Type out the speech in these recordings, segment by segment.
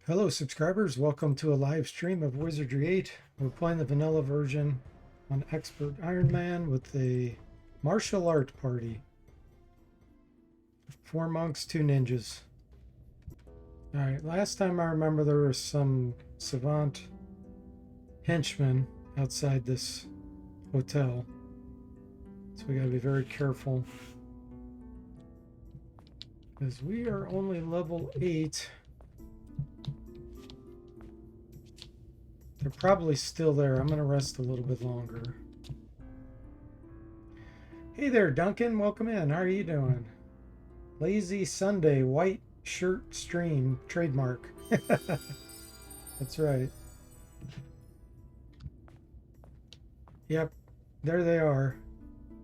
Hello subscribers, welcome to a live stream of Wizardry 8. We're playing the vanilla version on Expert Iron Man with the martial art party. 4 monks, 2 ninjas. Alright, last time I remember there were some savant henchmen outside this hotel. So we gotta be very careful. Because we are only level 8. They're probably still there. I'm going to rest a little bit longer. Hey there, Duncan. Welcome in. How are you doing? Lazy Sunday, white shirt stream, trademark. That's right. Yep, there they are.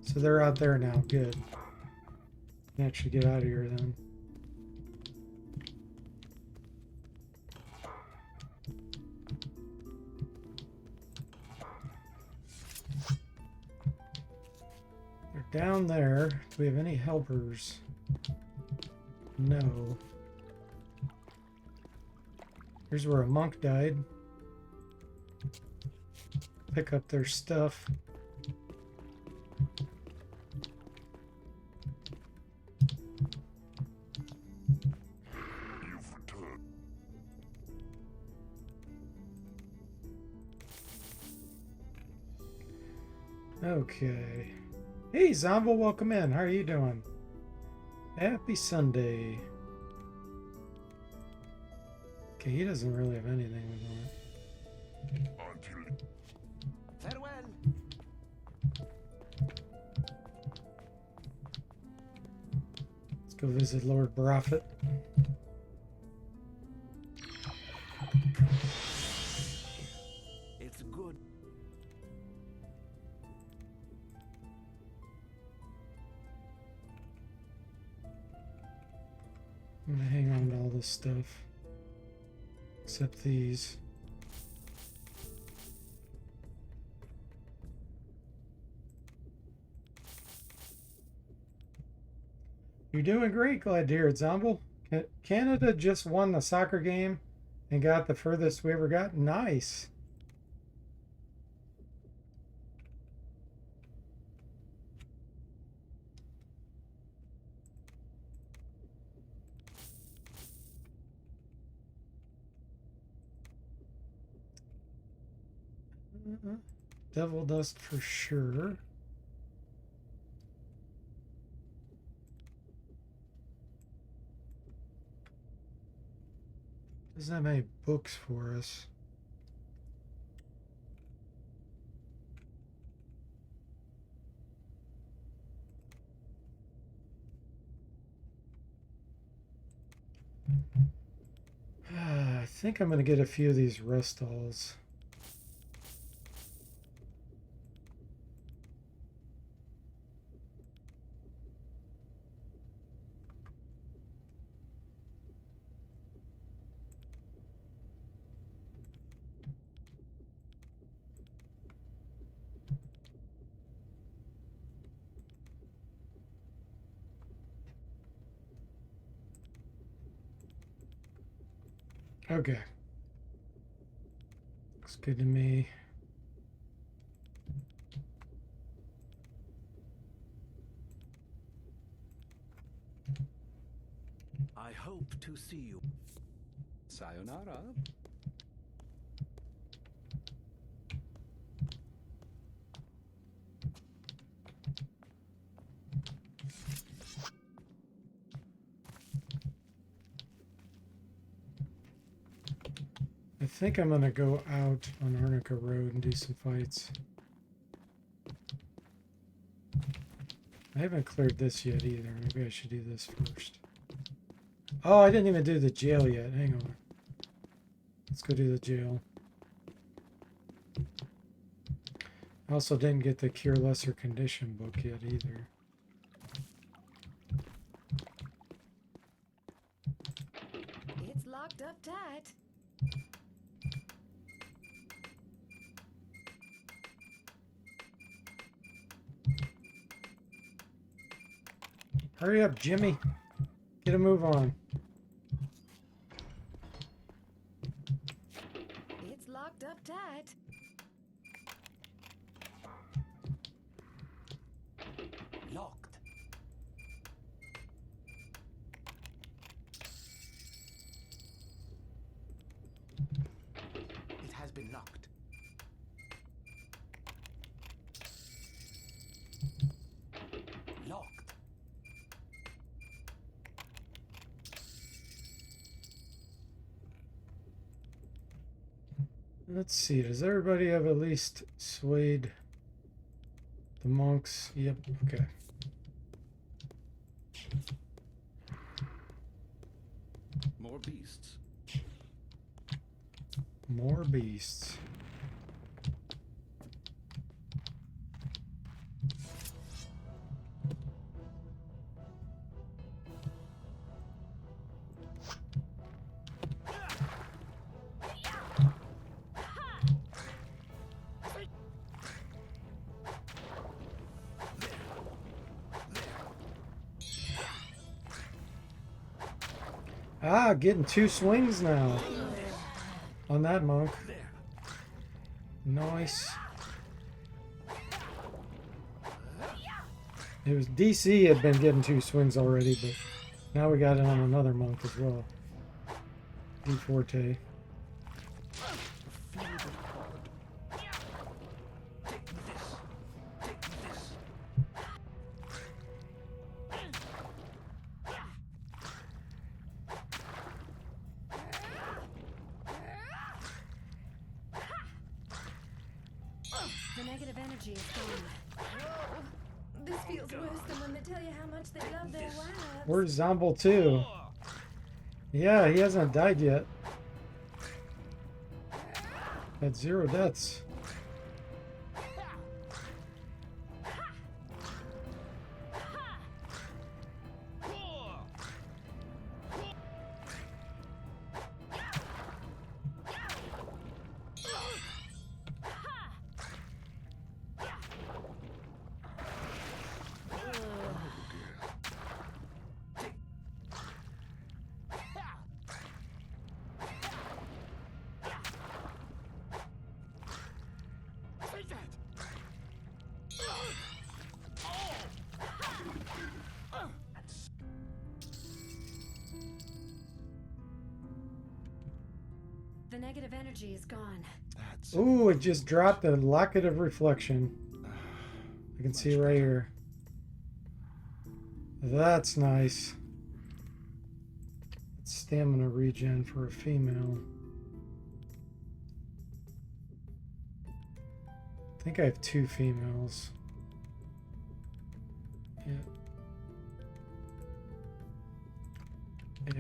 So they're out there now. Good. Can actually get out of here then. Down there, do we have any helpers? No. Here's where a monk died. Pick up their stuff. You've returned. Okay. Hey, Zombo, welcome in. How are you doing? Happy Sunday. Okay, he doesn't really have anything we want. Until Farewell. Let's go visit Lord Prophet. It's good. I'm gonna hang on to all this stuff. Except these. You're doing great, glad to hear it, Zombo. Canada just won the soccer game and got the furthest we ever got. Nice. Devil dust for sure. Doesn't have any books for us. I think I'm going to get a few of these rust alls. Okay. Looks good to me. I hope to see you. Sayonara. I think I'm going to go out on Arnica Road and do some fights. I haven't cleared this yet either. Maybe I should do this first. Oh, I didn't even do the jail yet. Hang on. Let's go do the jail. I also didn't get the Cure Lesser Condition book yet either. It's locked up tight. Hurry up, Jimmy. Get a move on. Let's see, does everybody have at least swayed the monks? Yep, okay. More beasts. More beasts. Ah, getting 2 swings now on that monk. Nice. It was DC had been getting 2 swings already, but now we got it on another monk as well. D Forte. The negative energy is gone. Whoa. This feels worse than when they tell you how much they love their wives. Where's Zombal 2? Yeah, he hasn't died yet. Had 0 deaths. The negative energy is gone. Ooh, it just dropped a locket of reflection. I can see right here. That's nice. Stamina regen for a female. I think I have 2 females. Yeah.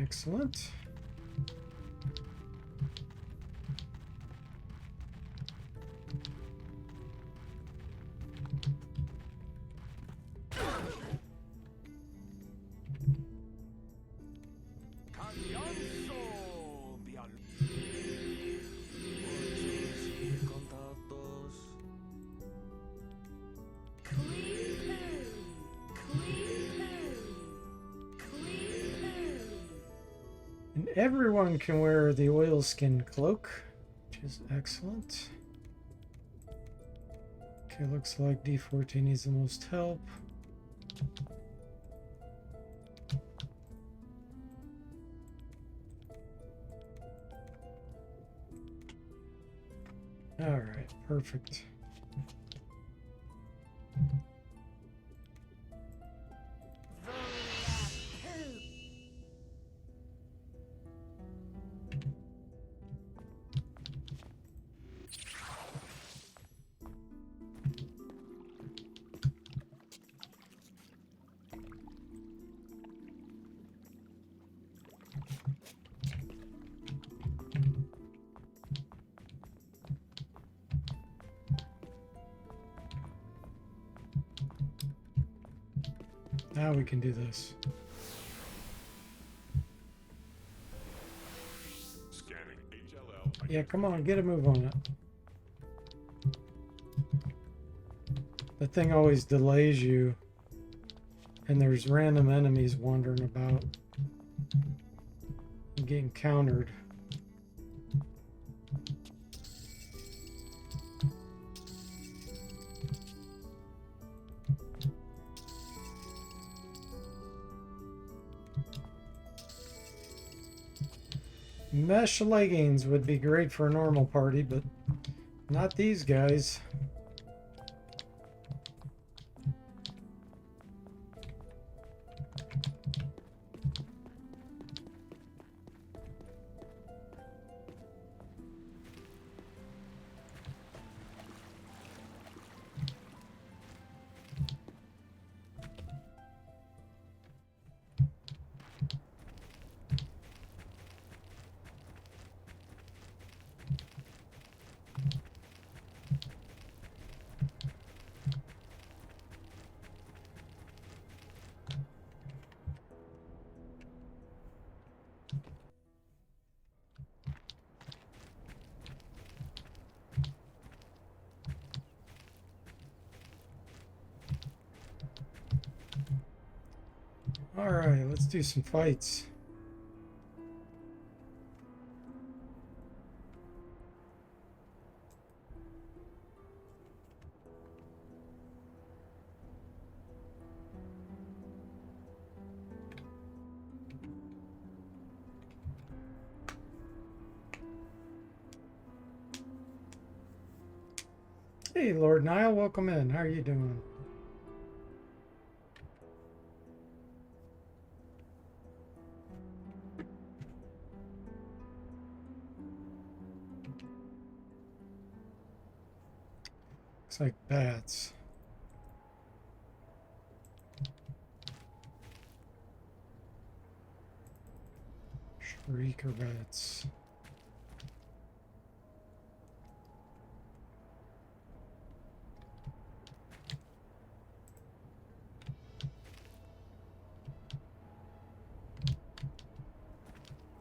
Excellent. And everyone can wear the oilskin cloak, which is excellent. Okay, looks like D14 needs the most help. All right, perfect. Now we can do this. Scanning HLL. Yeah, come on, get a move on it. The thing always delays you, and there's random enemies wandering about and getting countered. Mesh leggings would be great for a normal party, but not these guys. Alright, let's do some fights. Hey, Lord Nile, welcome in. How are you doing? Looks like bats. Shrieker bats.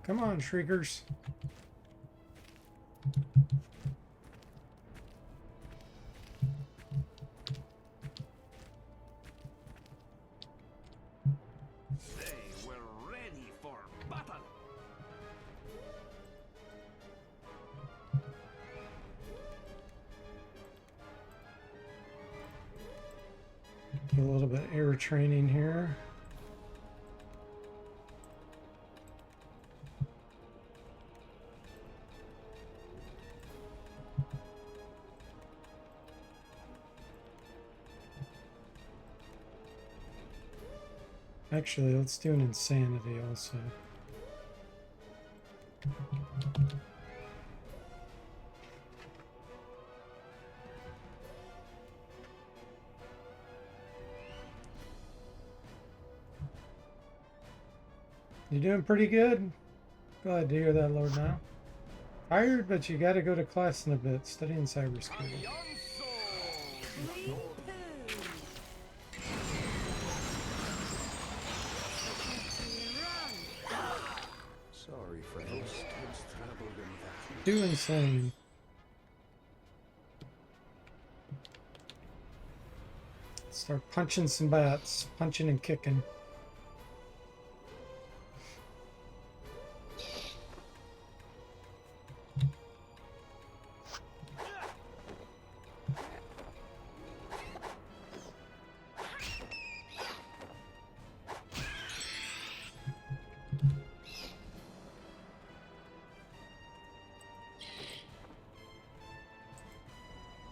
Come on, Shriekers. They were ready for battle. Do a little bit of air training here. Actually, let's do an insanity also. You're doing pretty good. Glad to hear that, Lord Nile. Tired, but you gotta go to class in a bit, studying cybersecurity. Sorry, friends. Too insane. Start punching some bats. Punching and kicking.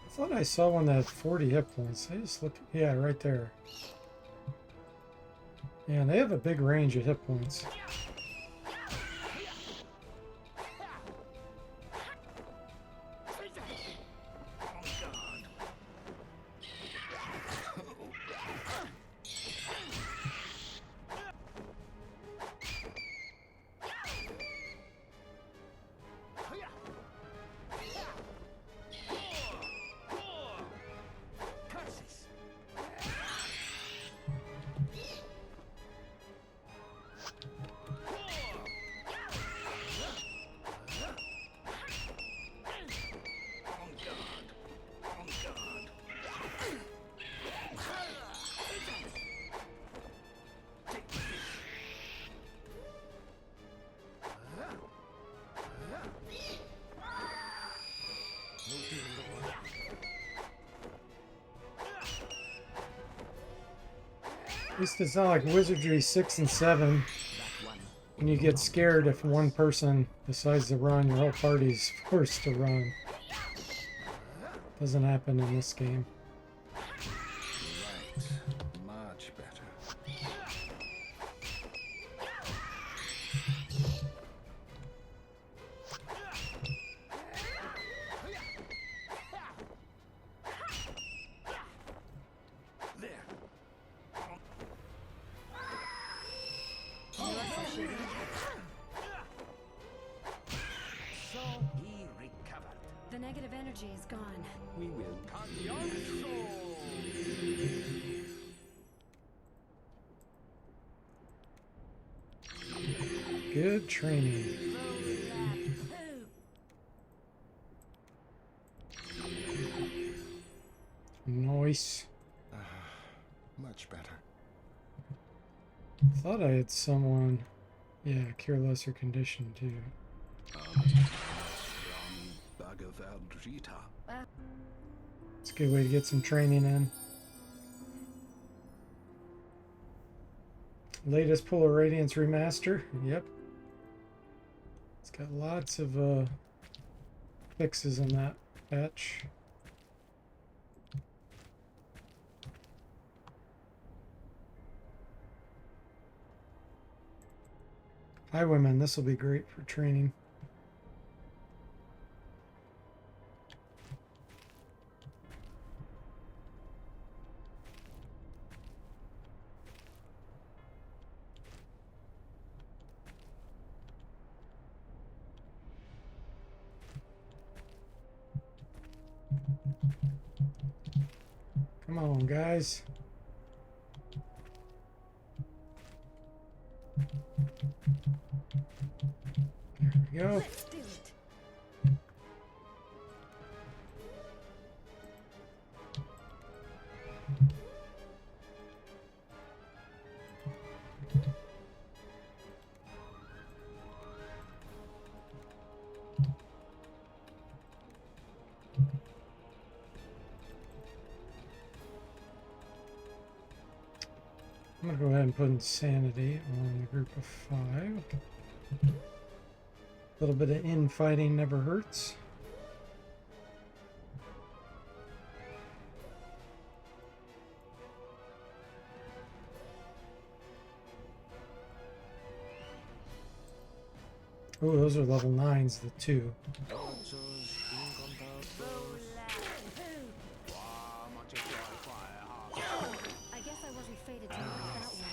I thought I saw one that had 40 hit points. I just look, yeah, right there. Yeah, they have a big range of hit points. At least it's not like Wizardry 6 and 7. When you get scared if one person decides to run, your whole party's forced to run. Doesn't happen in this game. Right. Much better. There. So he recovered. The negative energy is gone. We will. Good training. Nice. Much better. Thought I had someone. Yeah, cure lesser condition too. It's a good way to get some training in. Latest Polar Radiance remaster. Yep. It's got lots of fixes in that patch. Highwaymen, this will be great for training. Come on, guys. There we go. Let's do it. I'm going to go ahead and put insanity on the group of 5. A little bit of infighting never hurts. Oh, those are level 9s, the 2. I guess I wasn't fated to like that one.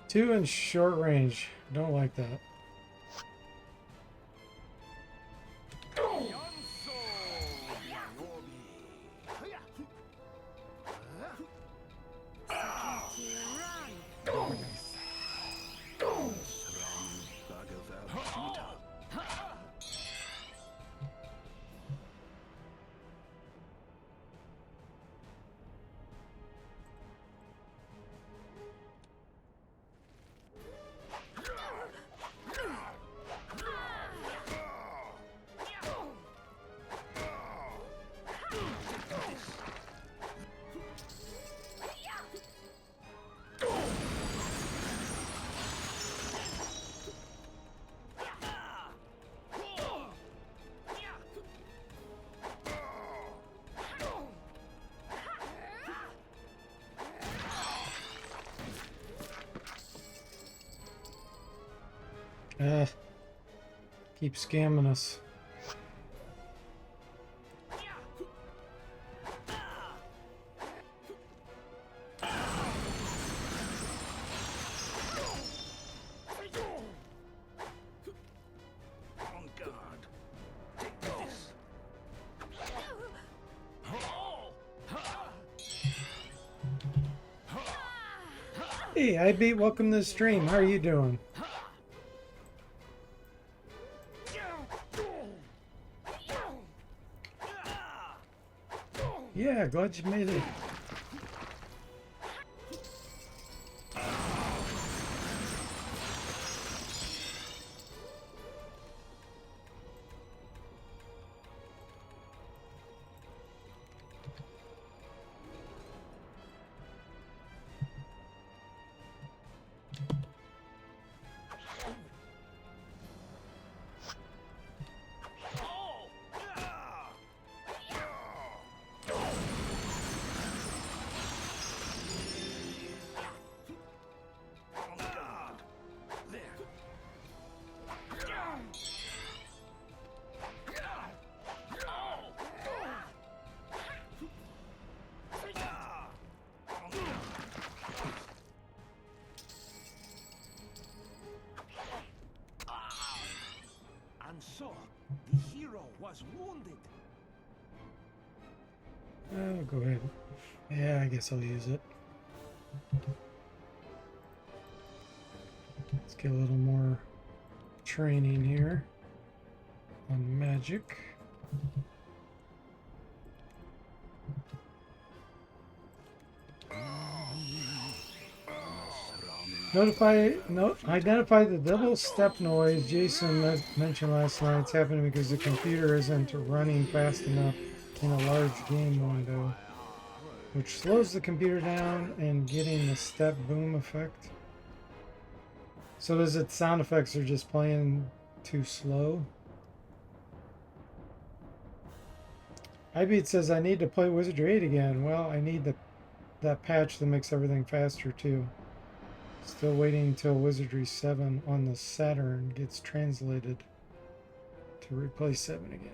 Two in short range. Don't like that. Keep scamming us. Hey, IB, welcome to the stream. How are you doing? Yeah, glad you made it. so, the hero was wounded. Oh, go ahead. Yeah, I guess I'll use it. Let's get a little more training here on magic. Identify the double step noise Jason mentioned last night. It's happening because the computer isn't running fast enough in a large game window, which slows the computer down and getting the step boom effect. So is it sound effects are just playing too slow? iBeat says I need to play Wizardry 8 again. Well, I need that patch that makes everything faster too. Still waiting until Wizardry 7 on the Saturn gets translated to replace 7 again.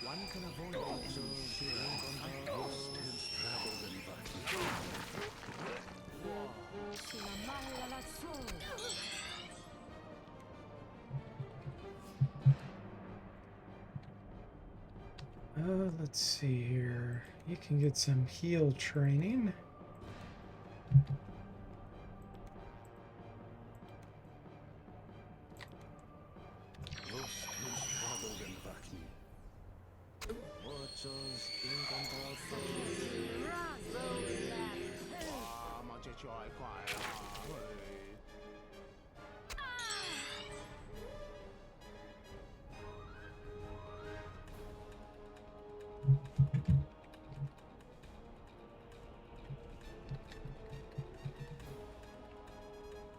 One can avoid those on ghost has traveled in vacuum. Let's see here. You can get some heal training.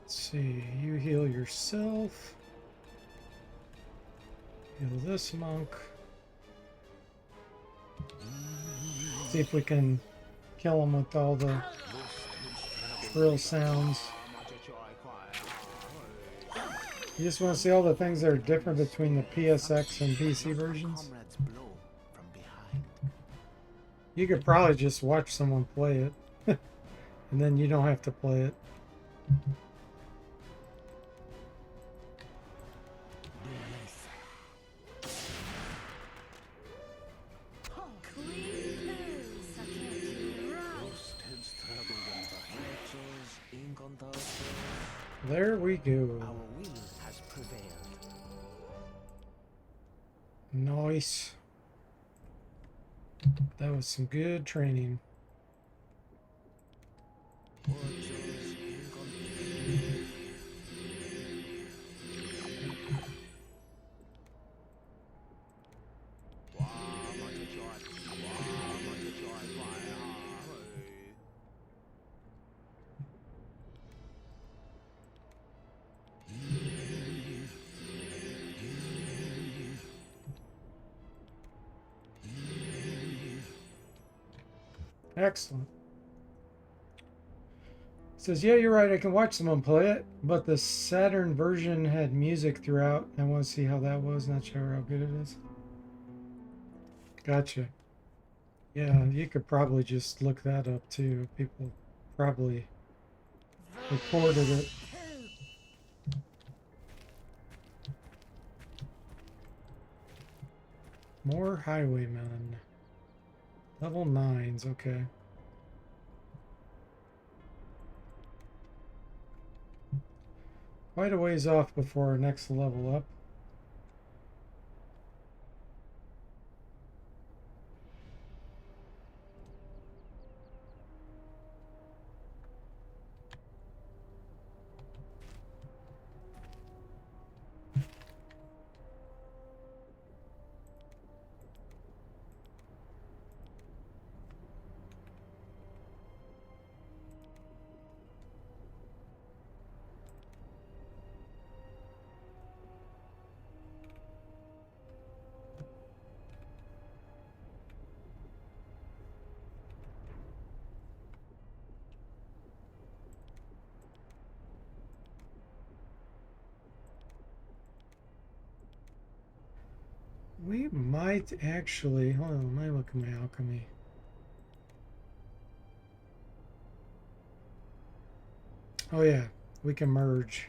Let's see, you heal yourself. Heal this monk. See if we can kill him with all the trill sounds. You just want to see all the things that are different between the PSX and PC versions? You could probably just watch someone play it, and then you don't have to play it. There we go. Our will has prevailed. Nice. That was some good training. Excellent. Says, yeah, you're right. I can watch someone play it, but the Saturn version had music throughout. I want to see how that was. Not sure how good it is. Gotcha. Yeah, you could probably just look that up too. People probably recorded it. More highwaymen. Level 9s, okay. Quite a ways off before our next level up. We might actually, hold on, let me look at my alchemy. Oh yeah, we can merge.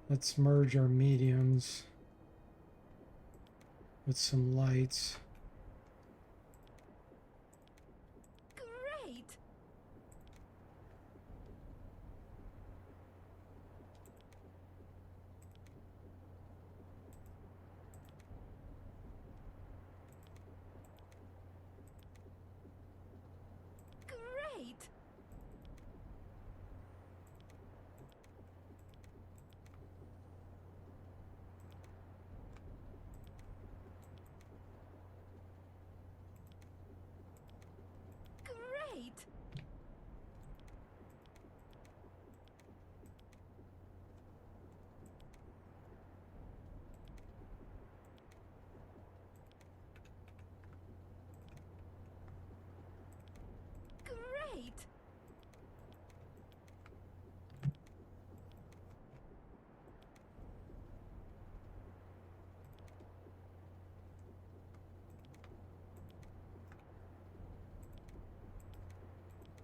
Let's merge our mediums with some lights. Great! Great! Great!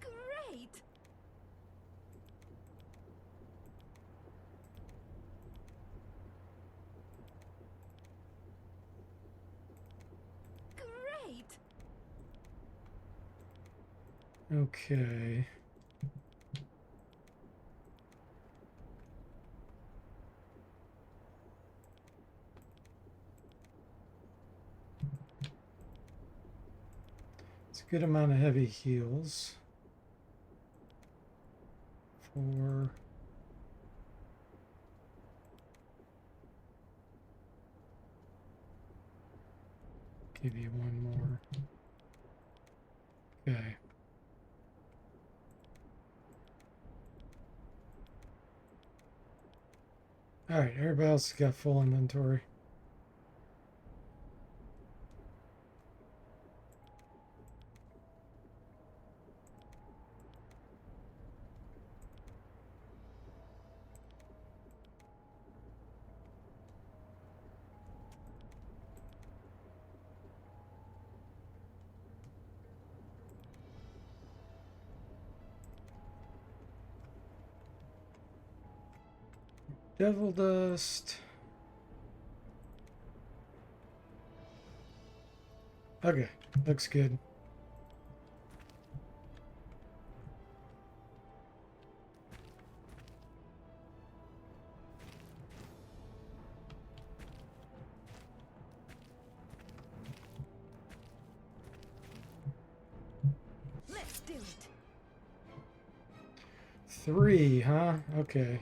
Great! Great! Great! Okay. It's a good amount of heavy heals. 4. Give you one more. Okay. All right, everybody else has got full inventory. Devil dust. Okay, looks good. Let's do it! 3, huh? Okay.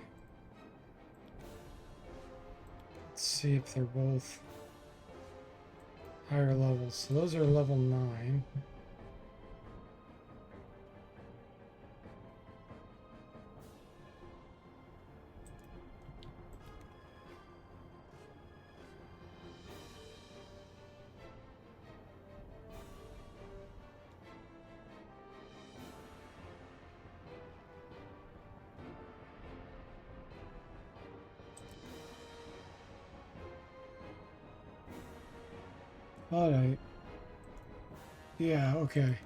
Let's see if they're both higher levels. So those are level 9. All right. Yeah, okay.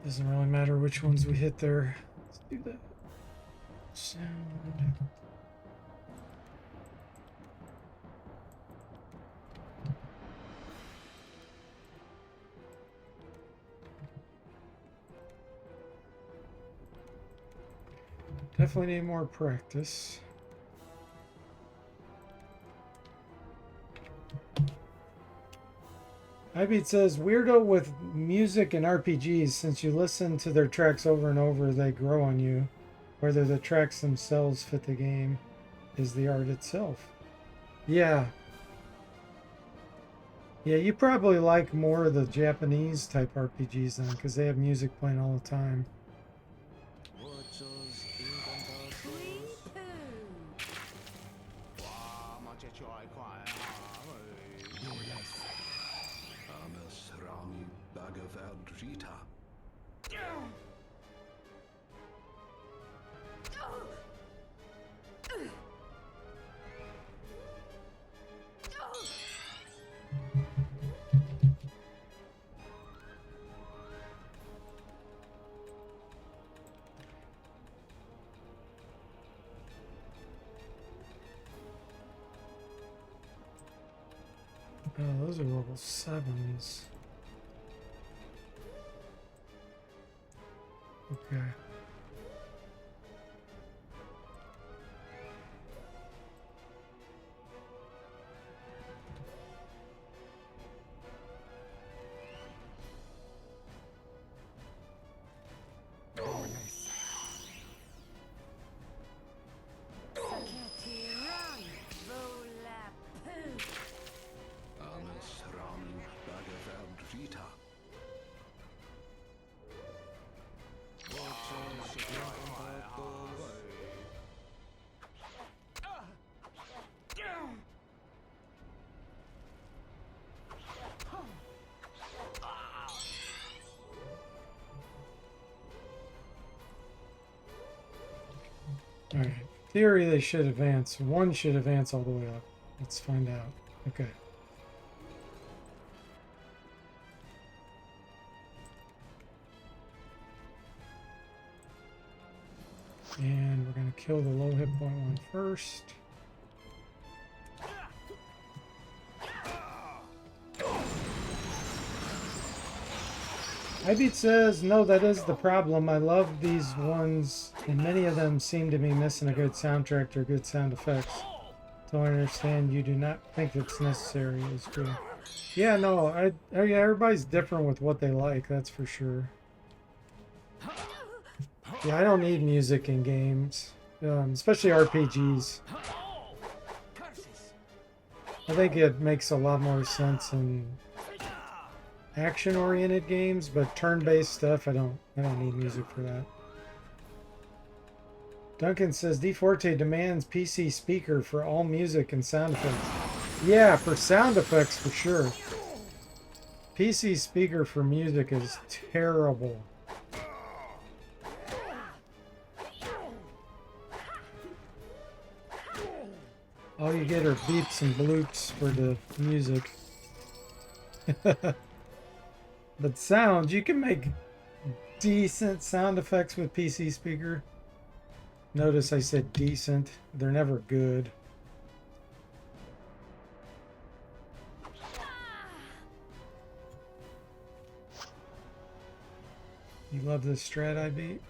Doesn't really matter which ones we hit there. Let's do that. Sound. Definitely need more practice. Ibeat says, weirdo with music and RPGs, since you listen to their tracks over and over, they grow on you. Whether the tracks themselves fit the game is the art itself. Yeah. Yeah, you probably like more of the Japanese type RPGs then, because they have music playing all the time. Those are level 7s. Okay. Alright. Theory, they should advance. One should advance all the way up. Let's find out. Okay. And we're going to kill the low hit point one first. Ibeat says, no, that is the problem. I love these ones, and many of them seem to be missing a good soundtrack or good sound effects. Don't understand you do not think it's necessary. Is good. Yeah, no, yeah, everybody's different with what they like, that's for sure. Yeah, I don't need music in games, especially RPGs. I think it makes a lot more sense in action-oriented games, but turn-based stuff, I don't need music for that. Duncan says D-Forte demands PC speaker for all music and sound effects. Yeah, for sound effects for sure. PC speaker for music is terrible. All you get are beeps and bloops for the music. But sounds, you can make decent sound effects with PC speaker. Notice I said decent. They're never good. You love this strat I beat?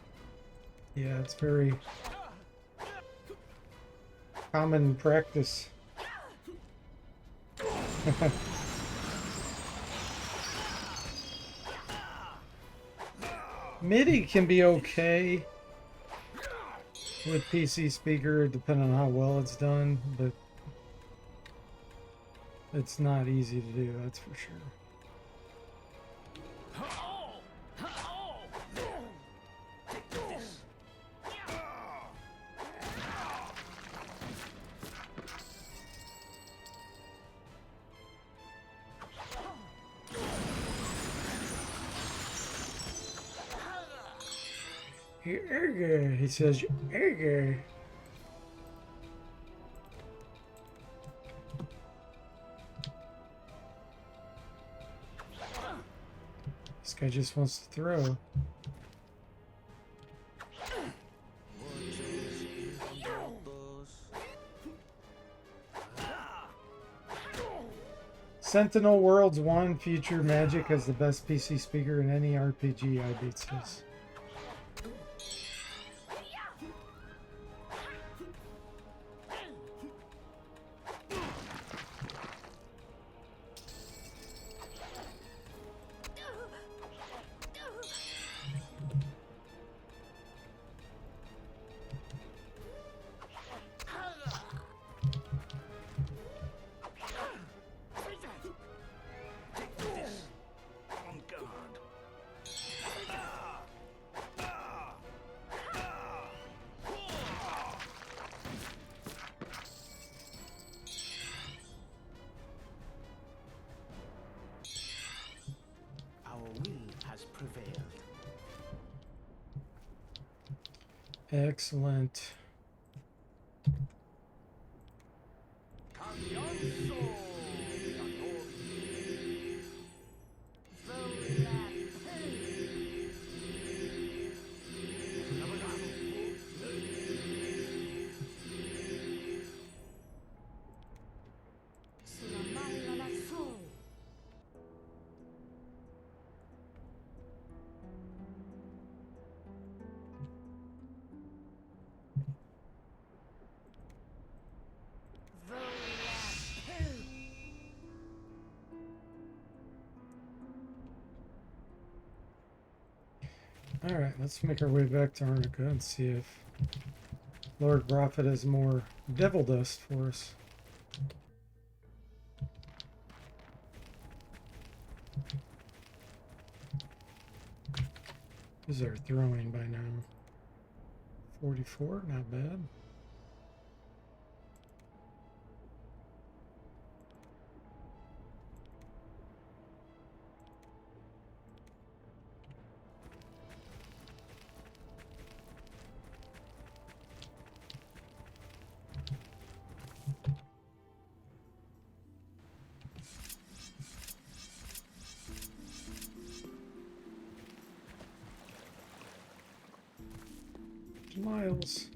Yeah, it's very common practice. MIDI can be okay with PC speaker depending on how well it's done, but it's not easy to do, that's for sure. He says, this guy just wants to throw. Sentinel Worlds 1 Future Magic has the best PC speaker in any RPG, I beat says. Excellent. Alright, let's make our way back to Arnica and see if Lord Prophet has more devil dust for us. Is our throwing by now? 44, not bad. Miles.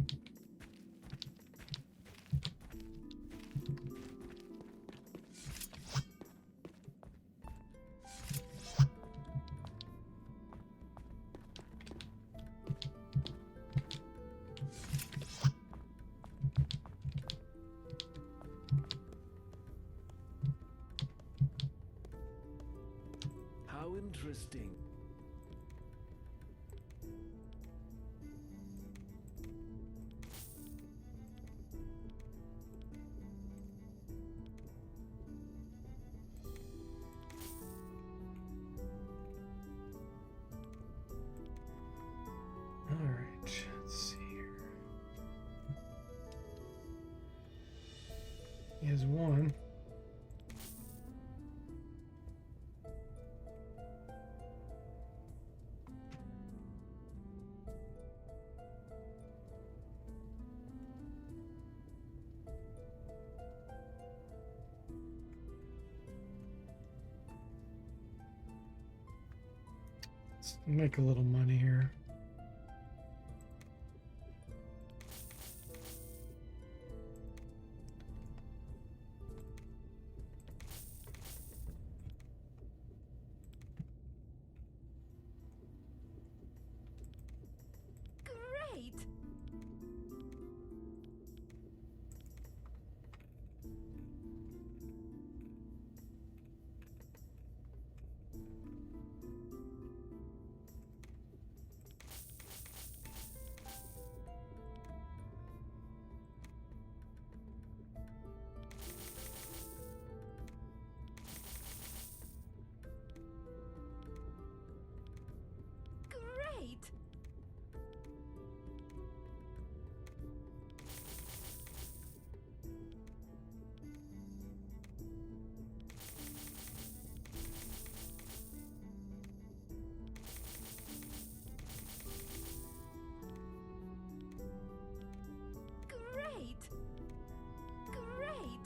How interesting. Alright, let's see here. He has one. Let's make a little money here. Great! Great! Great! Great!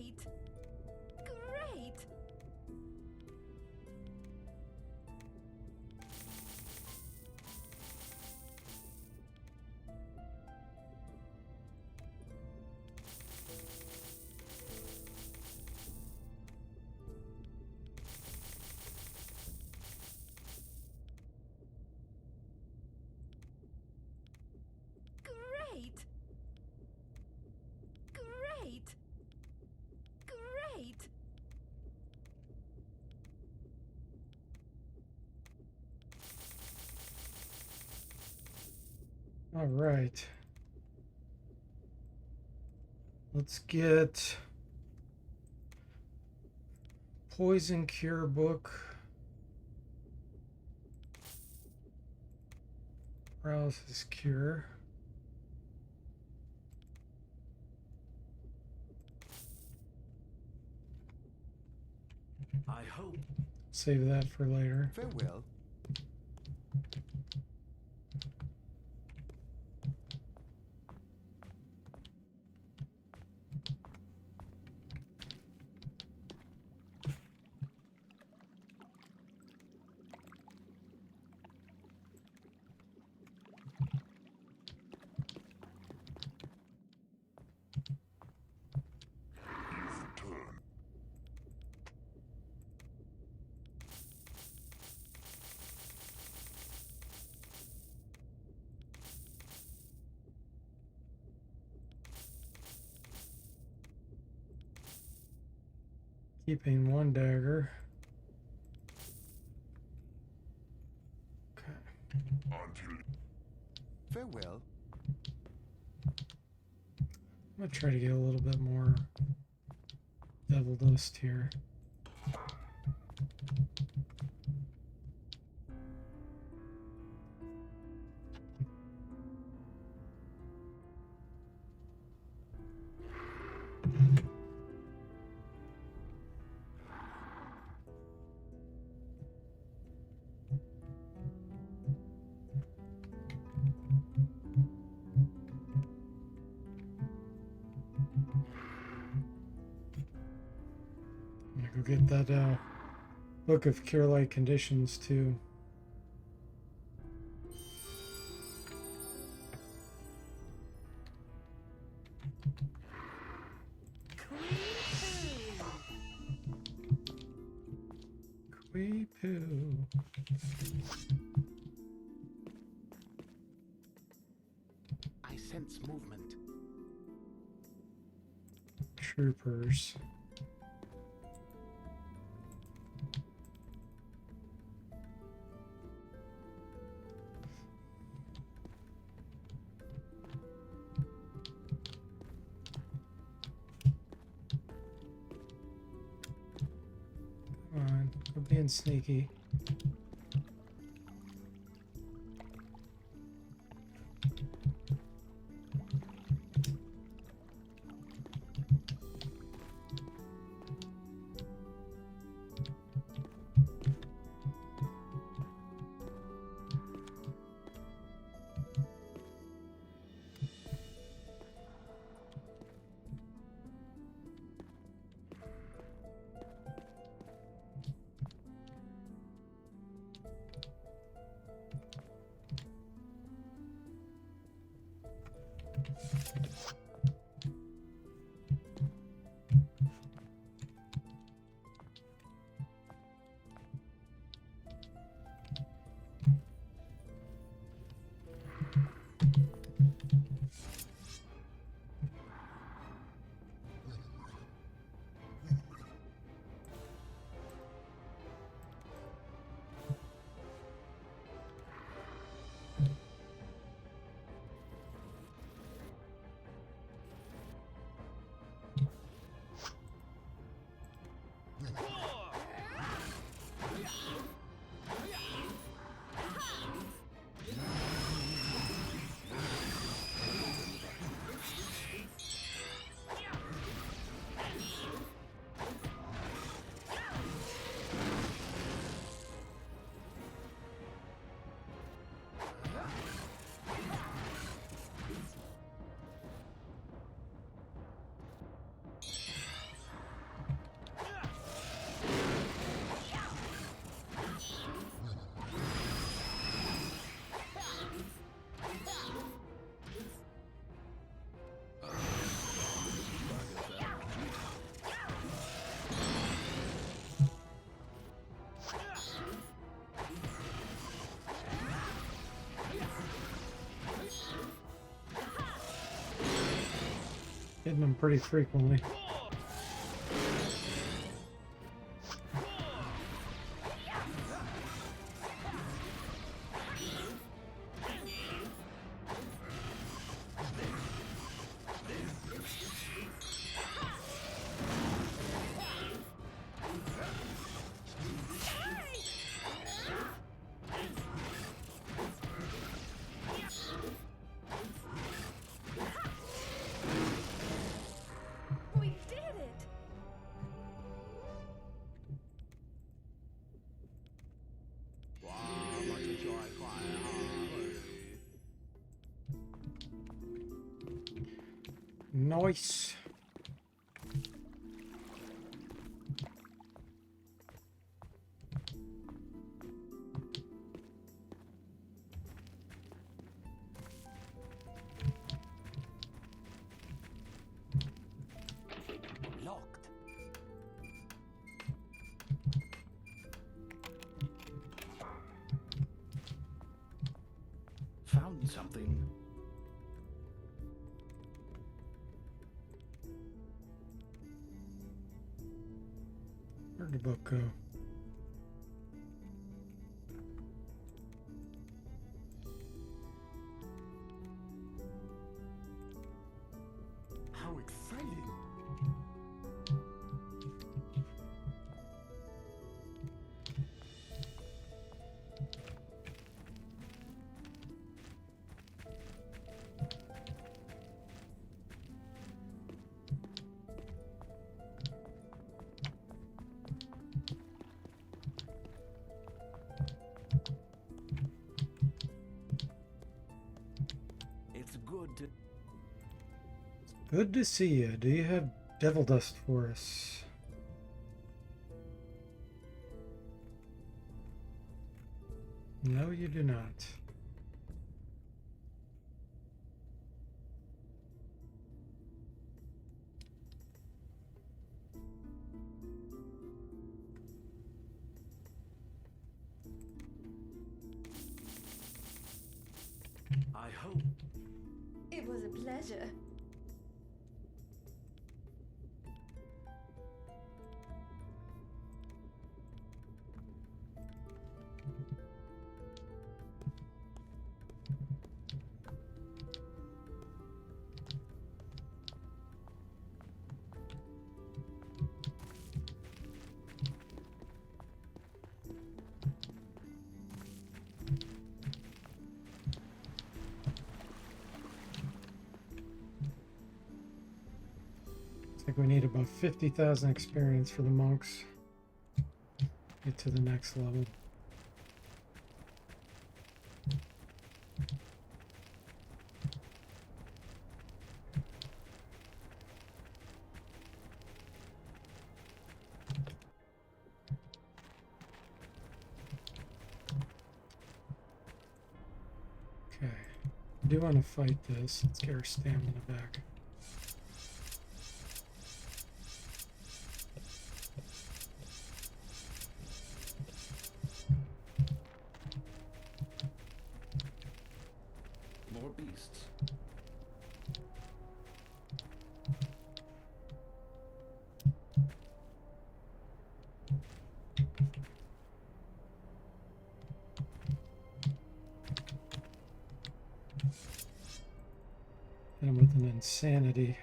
Great! Great! Great! Great! Great! All right. Let's get Poison Cure book. Paralysis Cure. I hope. Save that for later. Farewell. Keeping one dagger. Okay. Until Farewell. I'm gonna try to get a little bit more devil dust here. I'm gonna go get that book of cure light conditions too. Wee poo. I sense movement. Troopers. Come on, quit being sneaky. Hitting them pretty frequently. We did it! Nice. Locked. Found something. Where'd the book go? How exciting! It's good to. Good to see you. Do you have devil dust for us? No, you do not. I hope. It was a pleasure. I think we need about 50,000 experience for the monks. Get to the next level. Okay. I do want to fight this. Let's get our stamina back. More beasts. Hit him with an insanity.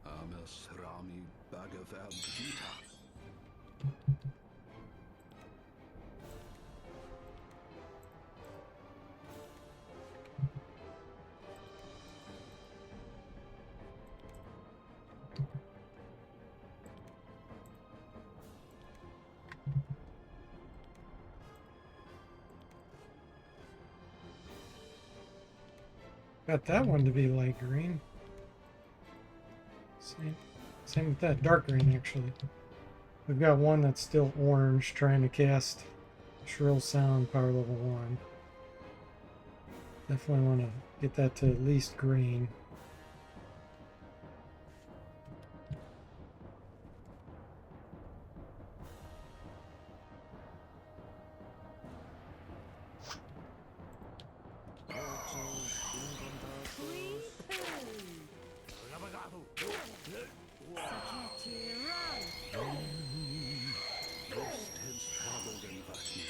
Amas Rami Bhagavad Gita. Got that one to be light green. Same with that dark green, actually. We've got one that's still orange, trying to cast Shrill Sound power level 1. Definitely want to get that to at least green. Lost has traveled in Vati.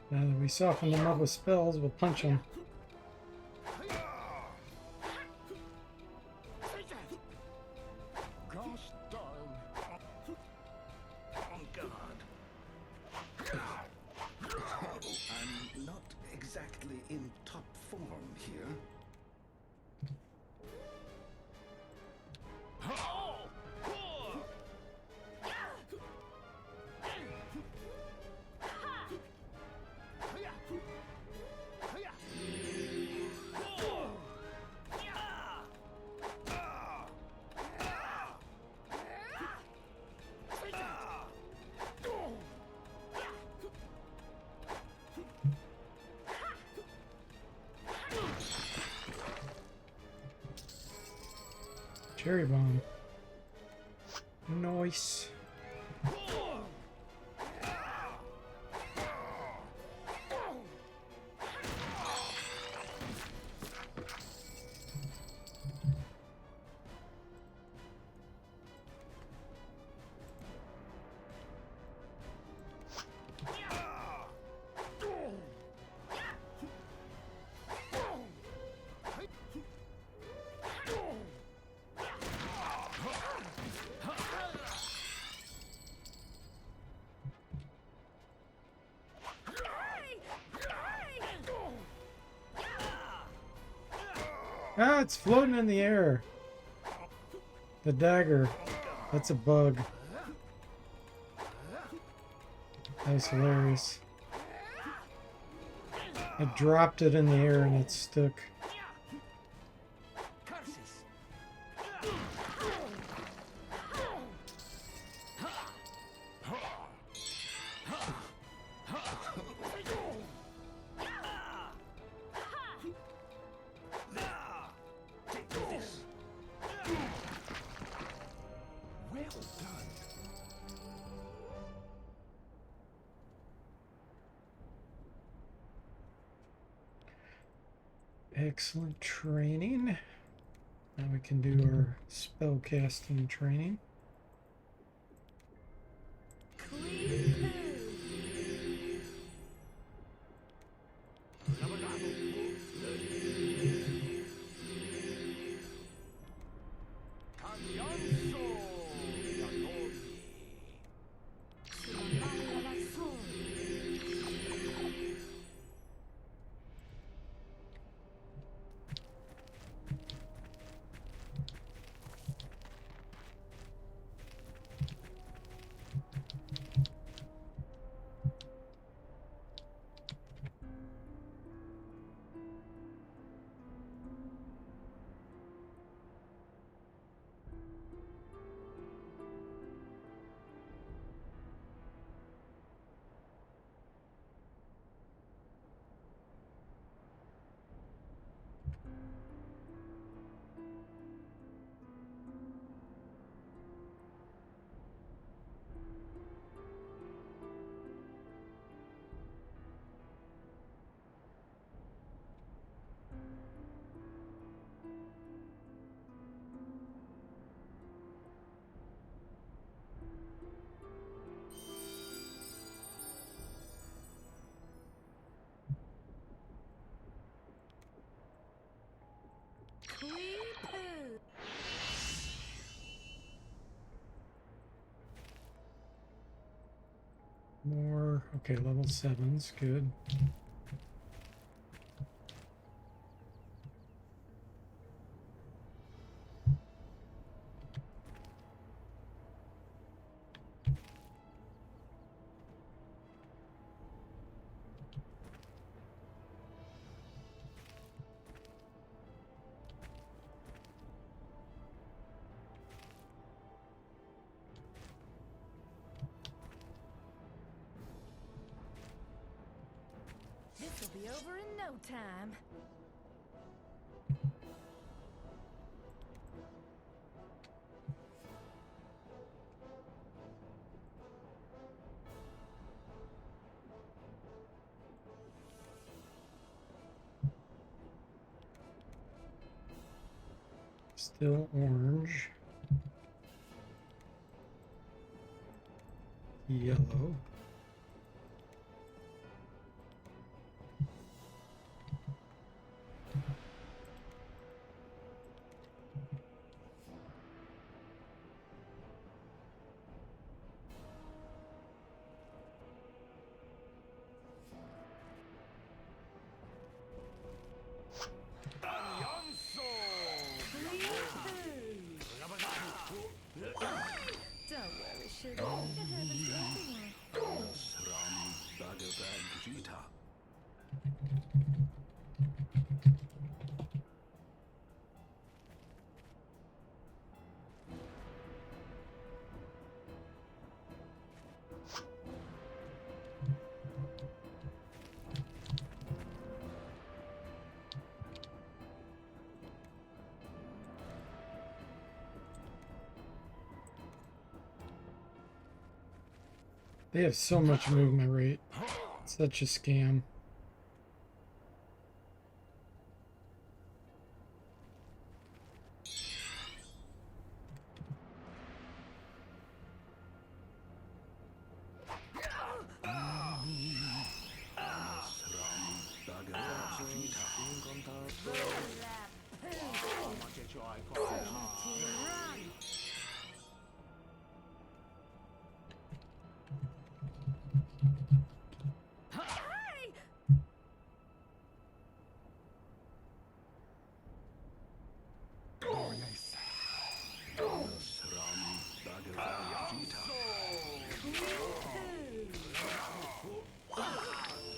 Now that we soften them up with spells, we'll punch them. Gosh darn. On guard. I'm not exactly in top form here. Cherry bomb. Nice. Ah, it's floating in the air. The dagger. That's a bug. That was hilarious. I dropped it in the air and it stuck. Excellent training. Now we can do our spell casting training. More, okay, level 7's good. This'll be over in no time. Still orange. Yellow. They have so much movement rate. Such a scam.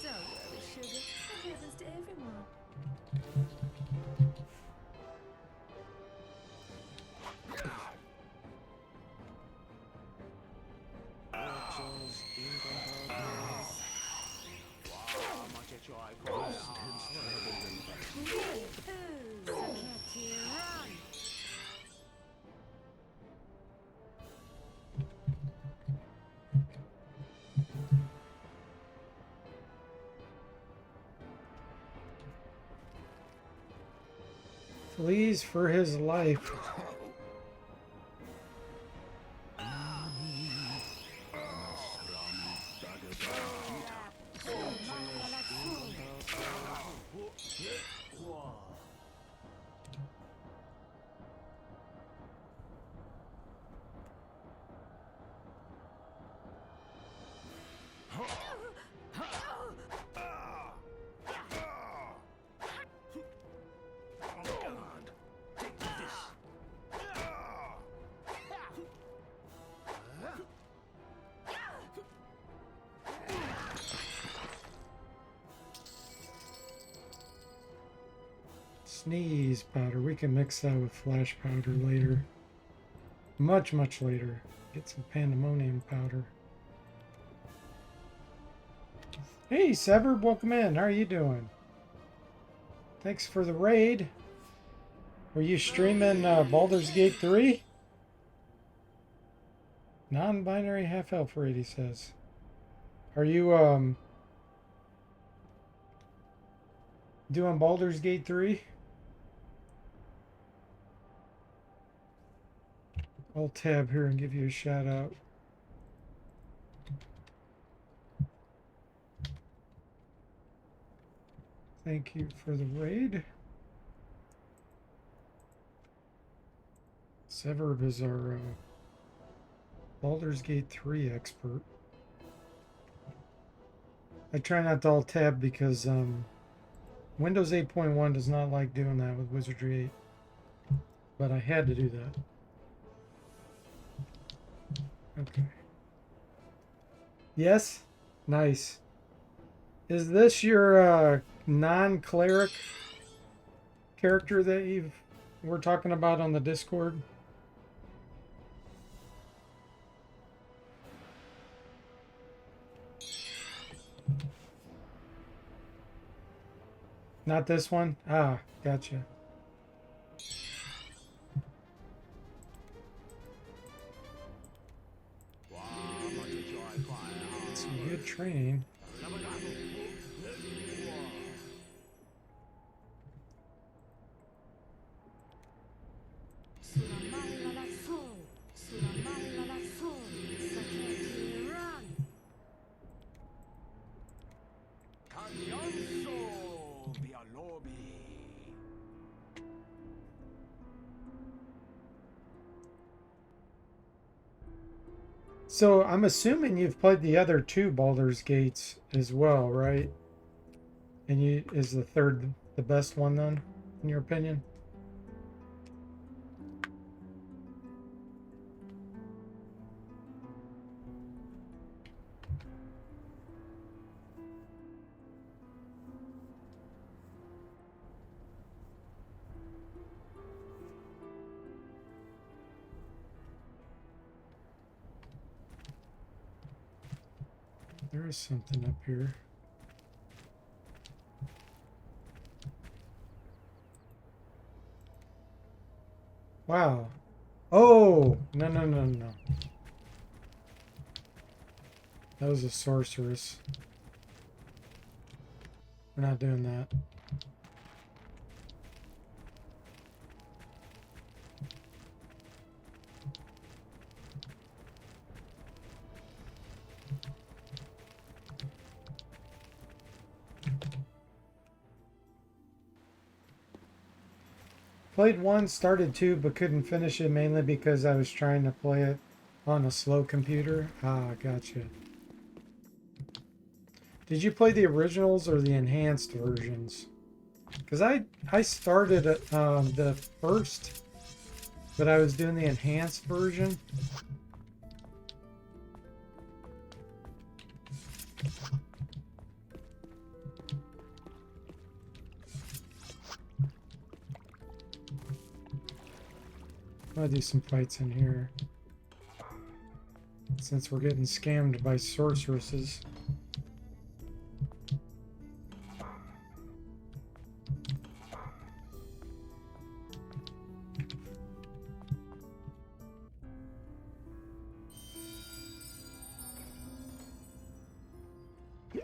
Don't worry, sugar. That happens to everyone. Actions incompatible. Ghost Sakati, run! Flees for his life. Sneeze powder. We can mix that with flash powder later. Much, much later. Get some pandemonium powder. Hey, Severed, welcome in. How are you doing? Thanks for the raid. Were you streaming Baldur's Gate 3? Non-binary half-elf raid, he says. Are you doing Baldur's Gate 3? I'll tab here and give you a shout out. Thank you for the raid. Severb is our Baldur's Gate 3 expert. I try not to alt tab because Windows 8.1 does not like doing that with Wizardry 8. But I had to do that. Okay. Yes? Nice. Is this your non-cleric character that we're talking about on the Discord? Not this one? Ah, gotcha. Some good training. So I'm assuming you've played the other two Baldur's Gates as well, right? And is the third the best one then, in your opinion? There is something up here. Wow. Oh! No, no, no, no. That was a sorceress. We're not doing that. Played one, started two, but couldn't finish it mainly because I was trying to play it on a slow computer. Ah, gotcha. Did you play the originals or the enhanced versions? Because I started the first, but I was doing the enhanced version. I'm gonna do some fights in here. Since we're getting scammed by sorceresses.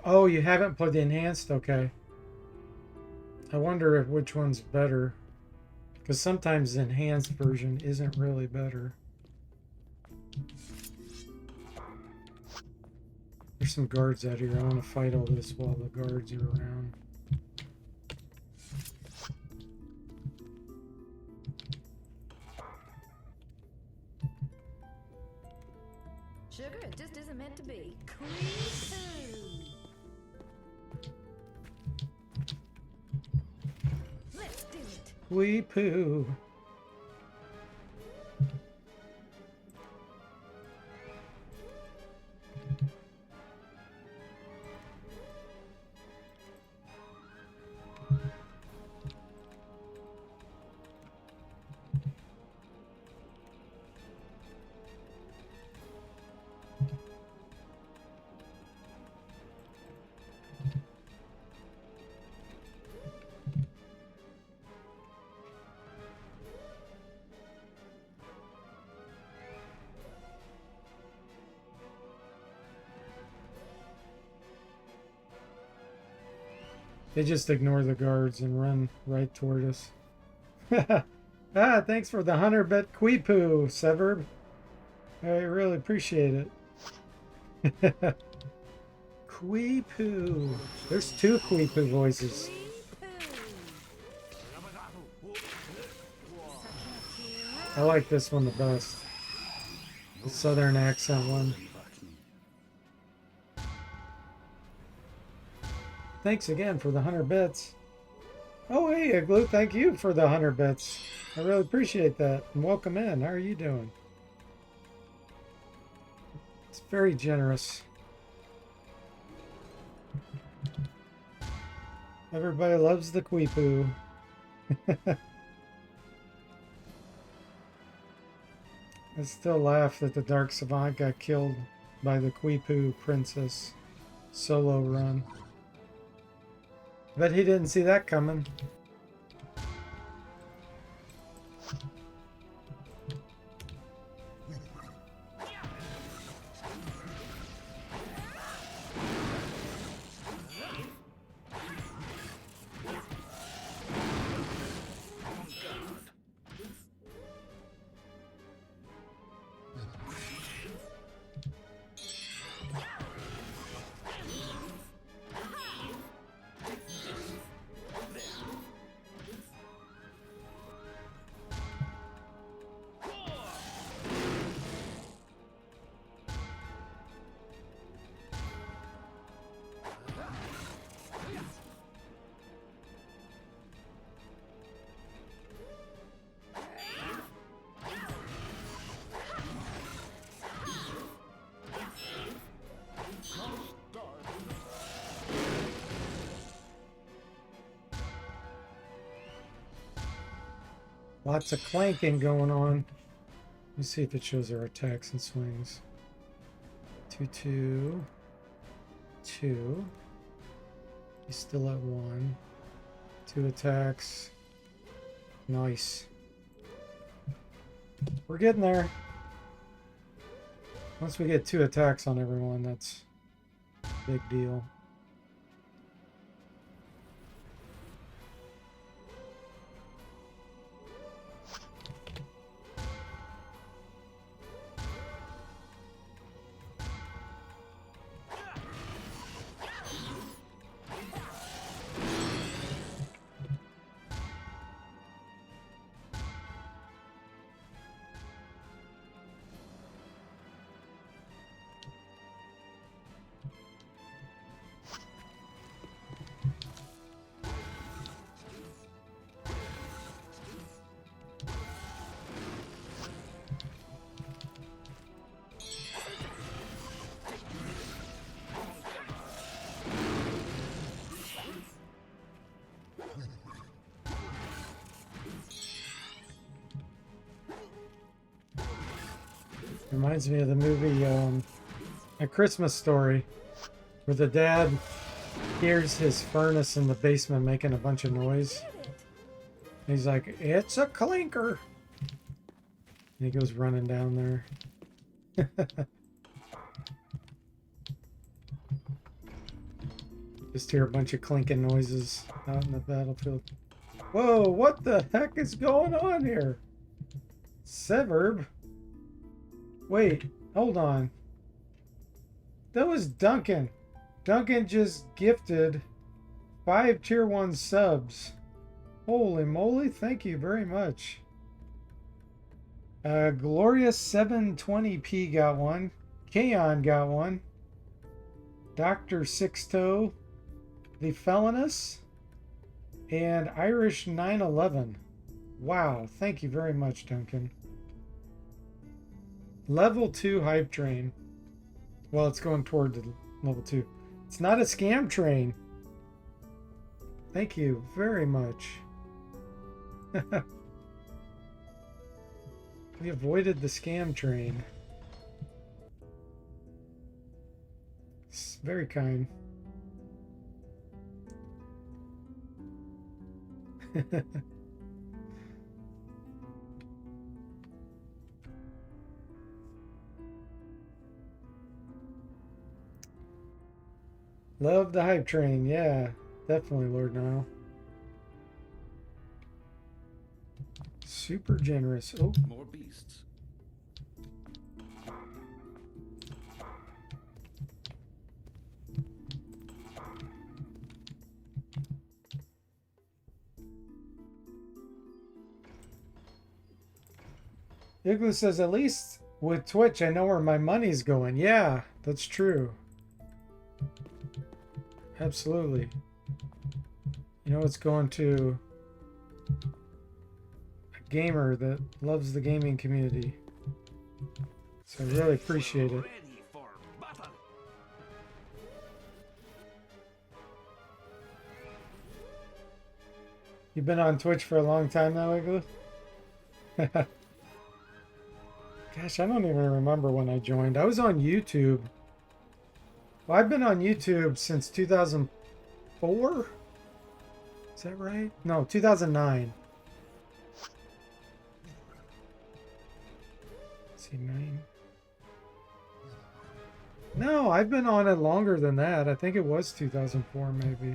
Oh, you haven't played the enhanced? Okay. I wonder if which one's better. Because sometimes the enhanced version isn't really better. There's some guards out here. I want to fight all this while the guards are around. Sugar, it just isn't meant to be. Let's do it. Wee poo. They just ignore the guards and run right toward us. Ah, thanks for the 100-bit Quipu, Severb. I really appreciate it. Quipu. There's two Quipu voices. I like this one the best. The southern accent one. Thanks again for the 100 bits. Oh, hey, Igloo, thank you for the 100 bits. I really appreciate that. And welcome in. How are you doing? It's very generous. Everybody loves the Quipu. I still laugh that the Dark Savant got killed by the Quipu Princess solo run. Bet he didn't see that coming. Lots of clanking going on. Let me see if it shows our attacks and swings. 2-2. 2. He's still at 1. 2 attacks. Nice. We're getting there. Once we get 2 attacks on everyone, that's a big deal. Reminds me of the movie A Christmas Story, where the dad hears his furnace in the basement making a bunch of noise. And he's like, "It's a clinker!" And he goes running down there. Just hear a bunch of clinking noises out in the battlefield. Whoa, what the heck is going on here? Severb? Wait, hold on. That was Duncan. Duncan just gifted 5 tier 1 subs. Holy moly, thank you very much. Glorious 720p got one. Kaon got one. Dr. Sixto, The Felonous, and Irish 911. Wow, thank you very much, Duncan. Level 2 hype train. Well, it's going toward the level 2. It's not a scam train. Thank you very much. We avoided the scam train. It's very kind. Love the hype train. Yeah, definitely, Lord Nile. Super generous. Oh, More beasts. Igloo says, at least with Twitch, I know where my money's going. Yeah, that's true. Absolutely. You know, it's going to a gamer that loves the gaming community. So I really appreciate it. Ready for battle. You've been on Twitch for a long time now, Igloo? Gosh, I don't even remember when I joined. I was on YouTube. Well, I've been on YouTube since 2004? Is that right? No, 2009. Let's see, 9. No, I've been on it longer than that. I think it was 2004 maybe.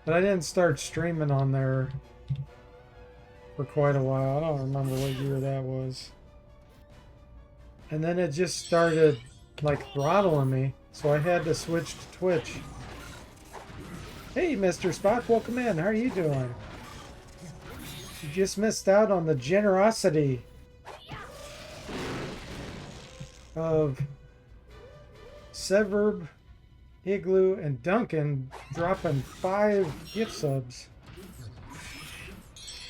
But I didn't start streaming on there for quite a while. I don't remember what year that was. And then it just started like throttling me, so I had to switch to Twitch. Hey, Mr. Spock, welcome in. How are you doing? You just missed out on the generosity of Severb, Igloo, and Duncan dropping 5 gift subs.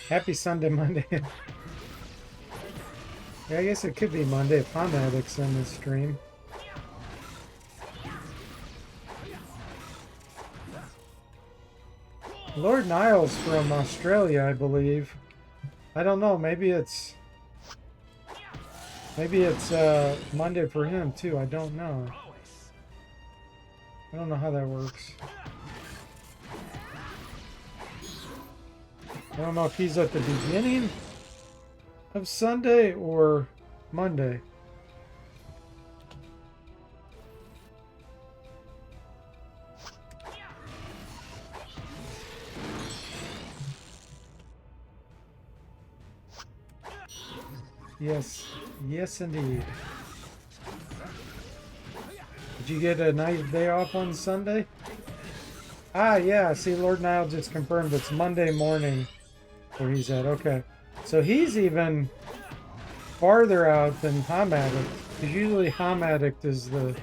Happy Sunday, Monday. Yeah, I guess it could be Monday if Honda Addict's in this stream. Lord Niles from Australia, I believe. I don't know. Maybe it's Monday for him too. I don't know. I don't know how that works. I don't know if he's at the beginning of Sunday or Monday. Yes, yes indeed. Did you get a nice day off on Sunday? Ah, yeah, see, Lord Nile just confirmed it's Monday morning where he's at. Okay, so he's even farther out than Hamadic, because usually Hamadic is the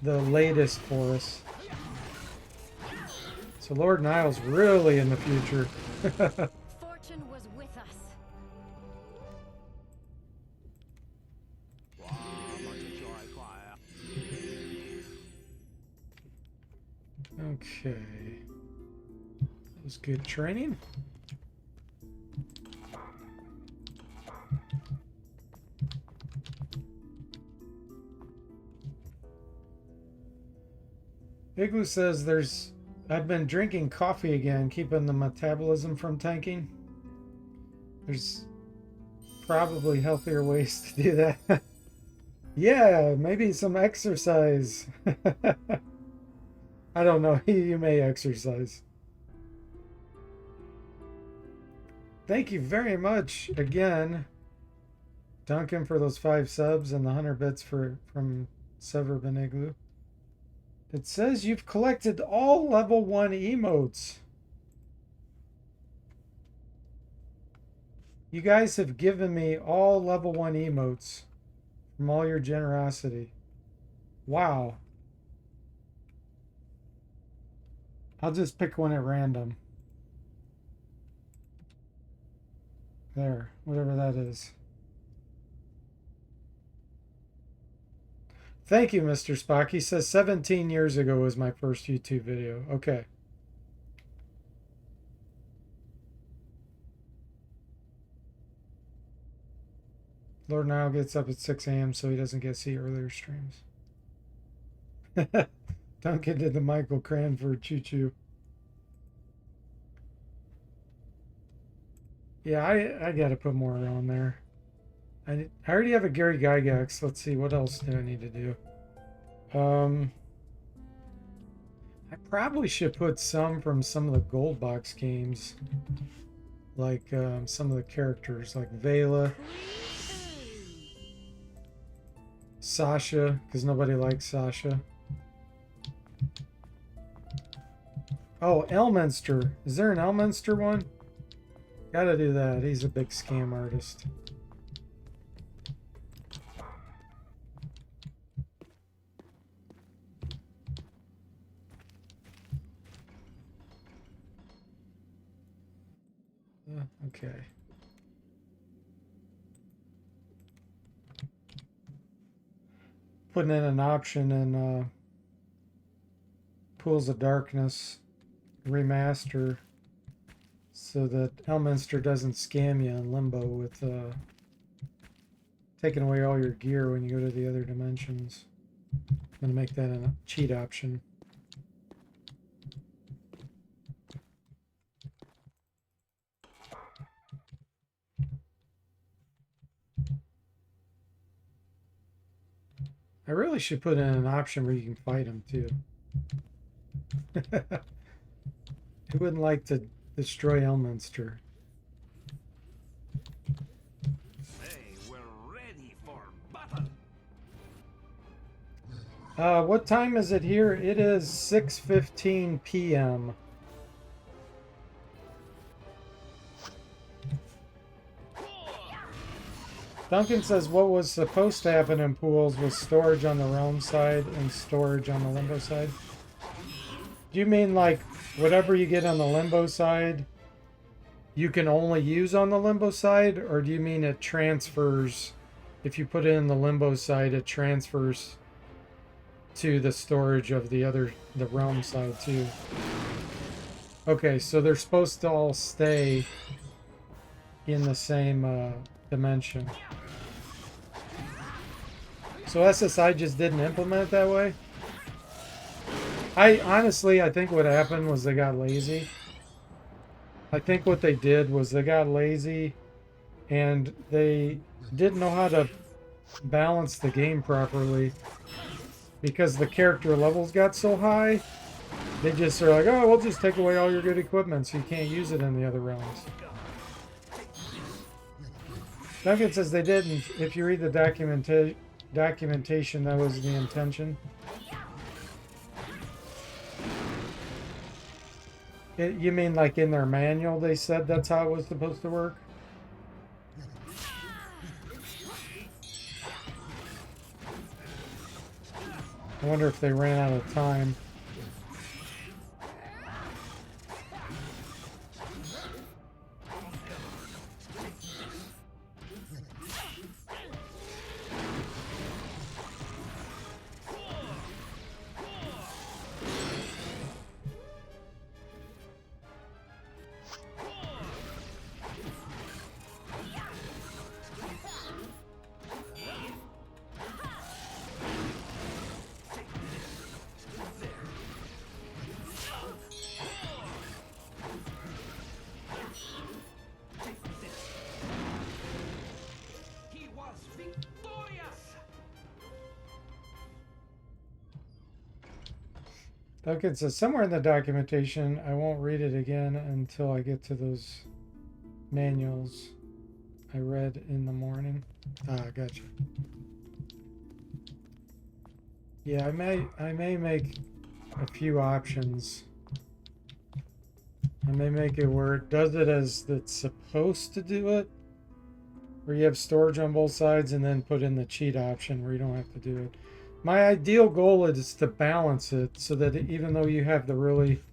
latest for us. So Lord Nile's really in the future. Fortune was with us. Okay. That was good training. Igloo says I've been drinking coffee again, keeping the metabolism from tanking. There's probably healthier ways to do that. Yeah, maybe some exercise. I don't know. You may exercise. Thank you very much again, Duncan, for those 5 subs and the 100 bits from Sever Beniglu. It says you've collected all level 1 emotes. You guys have given me all level 1 emotes from all your generosity. Wow. I'll just pick one at random. There, whatever that is. Thank you, Mr. Spock. He says 17 years ago was my first YouTube video. Okay. Lord Nile gets up at 6 a.m. so he doesn't get to see earlier streams. Duncan did the Michael Cranford choo-choo. Yeah, I gotta put more on there. I already have a Gary Gygax. Let's see, what else do I need to do? I probably should put some from some of the gold box games. Like some of the characters, like Vela. Sasha, because nobody likes Sasha. Oh, Elminster. Is there an Elminster one? Gotta do that. He's a big scam artist. Okay. Putting in an option in Pools of Darkness remaster so that Elminster doesn't scam you in Limbo with taking away all your gear when you go to the other dimensions. I'm going to make that a cheat option. I really should put in an option where you can fight them too. Who wouldn't like to destroy Elminster? Hey, we're ready for battle. What time is it here? It is 6:15 p.m. Duncan says what was supposed to happen in pools was storage on the realm side and storage on the limbo side. Do you mean like whatever you get on the limbo side you can only use on the limbo side, or do you mean it transfers, if you put it in the limbo side it transfers to the storage of the realm side too? Okay, so they're supposed to all stay in the same dimension. So SSI just didn't implement it that way? I think what happened was they got lazy. I think what they did was they got lazy and they didn't know how to balance the game properly because the character levels got so high. They just are like, oh, we'll just take away all your good equipment so you can't use it in the other realms. Duncan says they didn't. If you read the documentation, that was the intention. You mean like in their manual they said that's how it was supposed to work? I wonder if they ran out of time. Duncan says somewhere in the documentation, I won't read it again until I get to those manuals I read in the morning. Ah, gotcha. Yeah, I may make a few options. I may make it where it does it as it's supposed to do it, where you have storage on both sides, and then put in the cheat option where you don't have to do it. My ideal goal is to balance it so that even though you have the really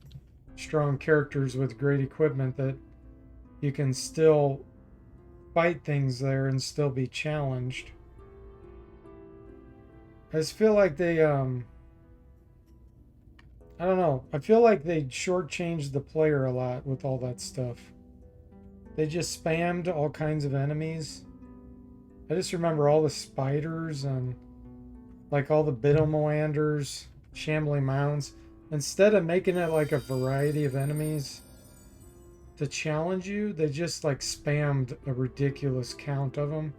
strong characters with great equipment, that you can still fight things there and still be challenged. I just feel like they, I don't know. I feel like they shortchanged the player a lot with all that stuff. They just spammed all kinds of enemies. I just remember all the spiders and like all the Biddlemoanders, Shambling Mounds. Instead of making it like a variety of enemies to challenge you, they just like spammed a ridiculous count of them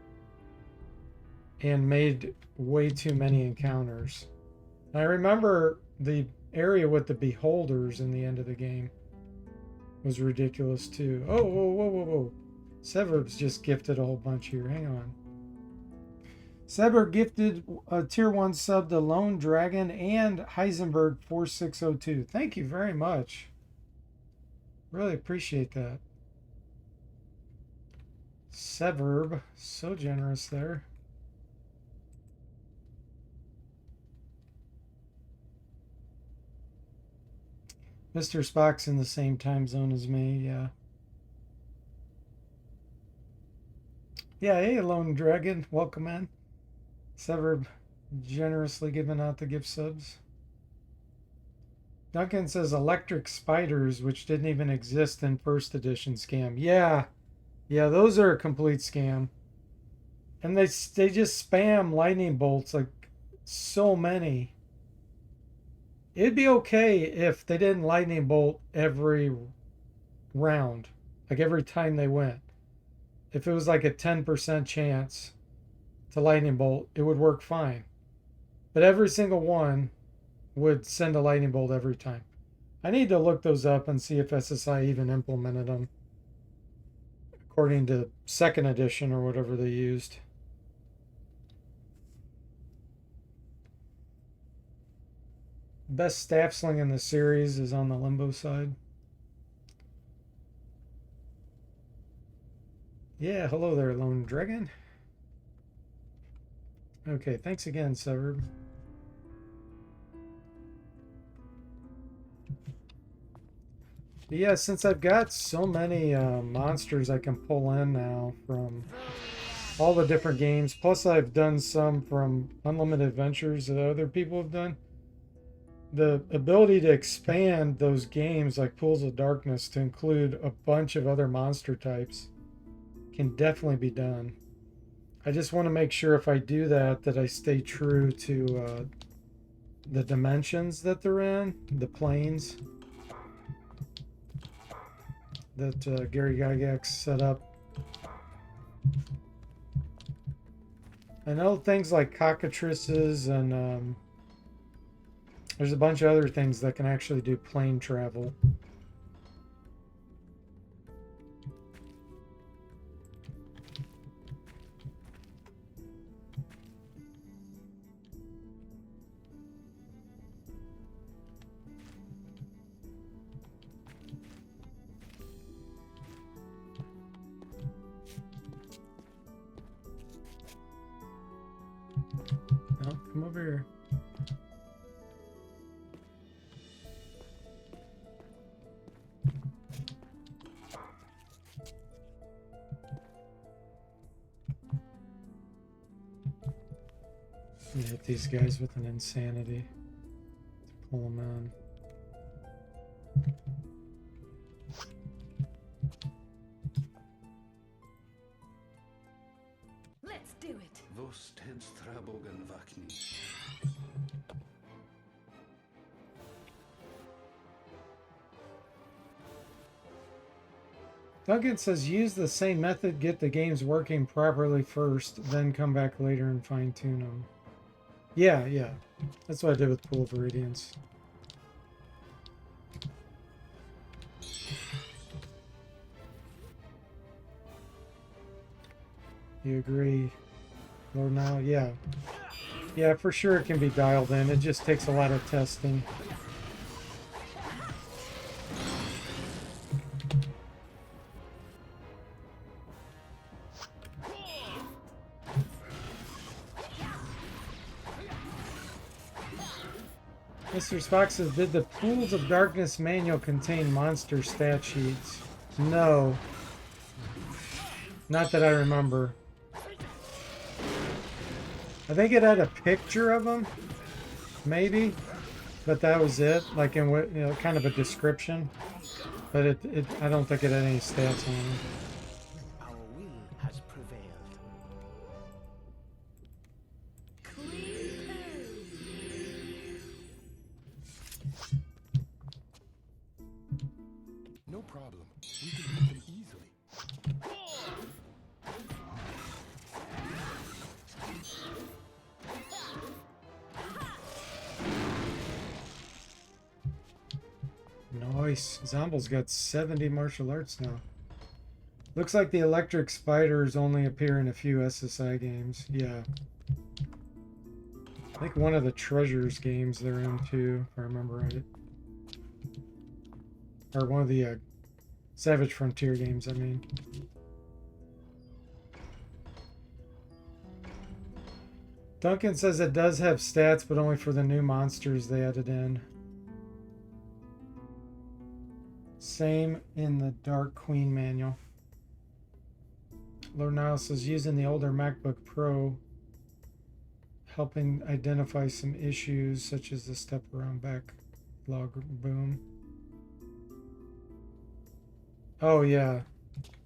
and made way too many encounters. And I remember the area with the beholders in the end of the game was ridiculous too. Oh, whoa, whoa, whoa, whoa. Severb's just gifted a whole bunch here. Hang on. Sever gifted a tier 1 sub to Lone Dragon and Heisenberg 4602. Thank you very much. Really appreciate that. Severb, so generous there. Mr. Spock's in the same time zone as me, yeah. Yeah, hey, Lone Dragon, welcome in. Severb generously giving out the gift subs. Duncan says electric spiders, which didn't even exist in first edition scam. Yeah, those are a complete scam. And they just spam lightning bolts, like so many. It'd be okay if they didn't lightning bolt every round, like every time they went. If it was like a 10% chance to lightning bolt, it would work fine. But every single one would send a lightning bolt every time. I need to look those up and see if SSI even implemented them according to second edition or whatever they used. Best staff sling in the series is on the Limbo side. Yeah, hello there, Lone Dragon. Okay, thanks again, Severed. But yeah, since I've got so many monsters I can pull in now from all the different games, plus I've done some from Unlimited Adventures that other people have done, the ability to expand those games like Pools of Darkness to include a bunch of other monster types can definitely be done. I just want to make sure if I do that, that I stay true to the dimensions that they're in, the planes that Gary Gygax set up. I know things like cockatrices and there's a bunch of other things that can actually do plane travel. No, come over here. Hit these guys with an insanity to pull them in. Let's do it. Vos teds trabogen vakni. Duncan says use the same method, get the games working properly first, then come back later and fine tune them. Yeah. That's what I did with Pool of Radiance. You agree? Or now? Yeah. Yeah, for sure it can be dialed in. It just takes a lot of testing. Mr. Spock says, did the Pools of Darkness manual contain monster stat sheets? No. Not that I remember. I think it had a picture of them, maybe, but that was it. Like in what, you know, kind of a description. But I don't think it had any stats on them. Our will has prevailed. No problem. We can hit them easily. Nice. Zomble's got 70 martial arts now. Looks like the electric spiders only appear in a few SSI games. Yeah. I think one of the Treasures games they're in too, if I remember right. Or one of the Savage Frontier games, I mean. Duncan says it does have stats, but only for the new monsters they added in. Same in the Dark Queen manual. Lord Niles says using the older MacBook Pro, helping identify some issues such as the step around backlog boom. Oh yeah.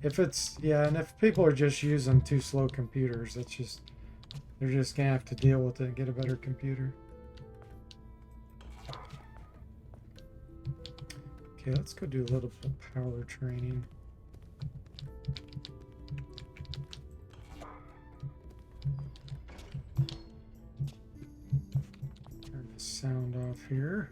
If it's, yeah, and if people are just using too slow computers, that's just, they're just gonna have to deal with it and get a better computer. Okay, let's go do a little bit of power training. Turn the sound off here.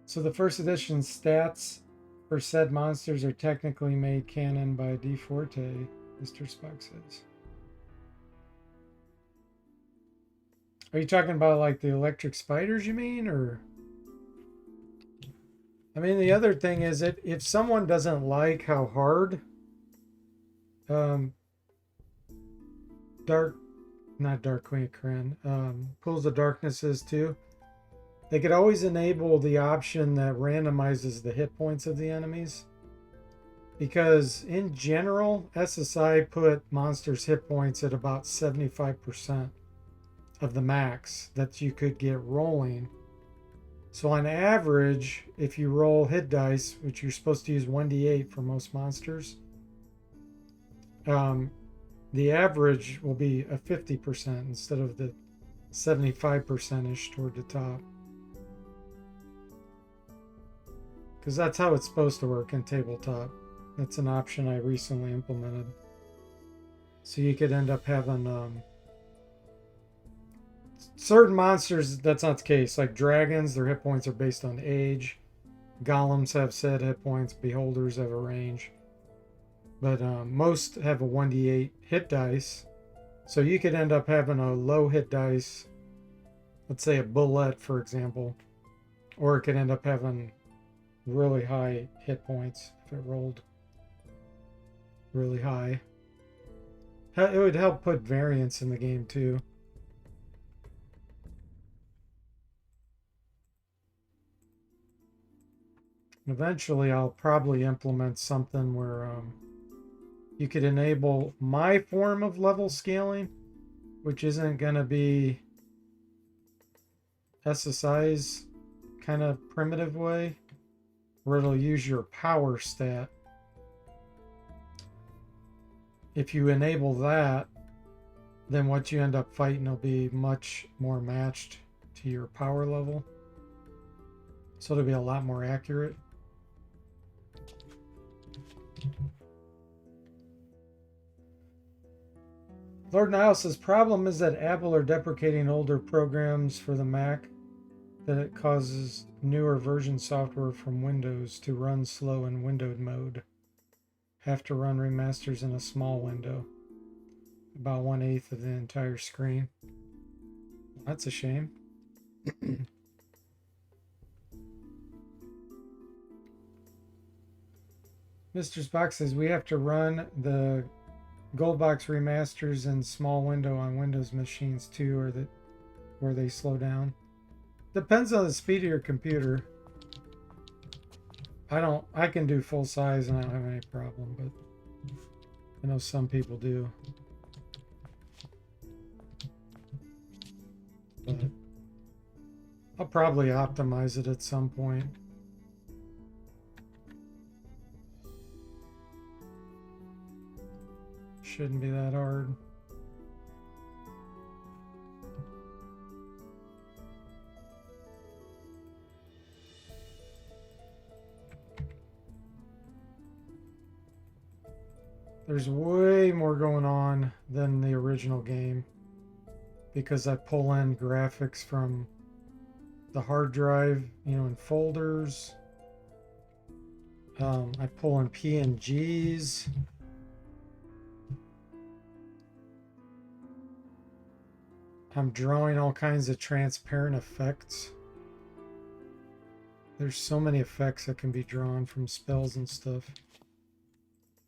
So the first edition stats for said monsters are technically made canon by D Forte, Mr. Spock says. Are you talking about like the electric spiders, you mean, or? I mean, the other thing is that if someone doesn't like how hard not Dark Queen of Kryn, Pools of Darknesses too. They could always enable the option that randomizes the hit points of the enemies. Because in general, SSI put monsters' hit points at about 75% of the max that you could get rolling. So on average, if you roll hit dice, which you're supposed to use 1d8 for most monsters, the average will be a 50% instead of the 75%ish toward the top. Because that's how it's supposed to work in tabletop. That's an option I recently implemented. So you could end up having certain monsters, that's not the case. Like dragons, their hit points are based on age. Golems have set hit points. Beholders have a range. But most have a 1d8 hit dice. So you could end up having a low hit dice. Let's say a bullet, for example. Or it could end up having really high hit points if it rolled really high. It would help put variance in the game too. Eventually I'll probably implement something where you could enable my form of level scaling, which isn't going to be SSI's kind of primitive way, where it'll use your power stat. If you enable that, then what you end up fighting will be much more matched to your power level. So it'll be a lot more accurate. Lord Nile says, problem is that Apple are deprecating older programs for the Mac, that it causes newer version software from Windows to run slow in windowed mode. Have to run remasters in a small window, about 1/8 of the entire screen. That's a shame. Mr. Spock says we have to run the Goldbox remasters in small window on Windows machines too, or that where they slow down. Depends on the speed of your computer. I can do full size and I don't have any problem, but I know some people do. But I'll probably optimize it at some point. Shouldn't be that hard. There's way more going on than the original game because I pull in graphics from the hard drive, in folders. I pull in PNGs. I'm drawing all kinds of transparent effects. There's so many effects that can be drawn from spells and stuff.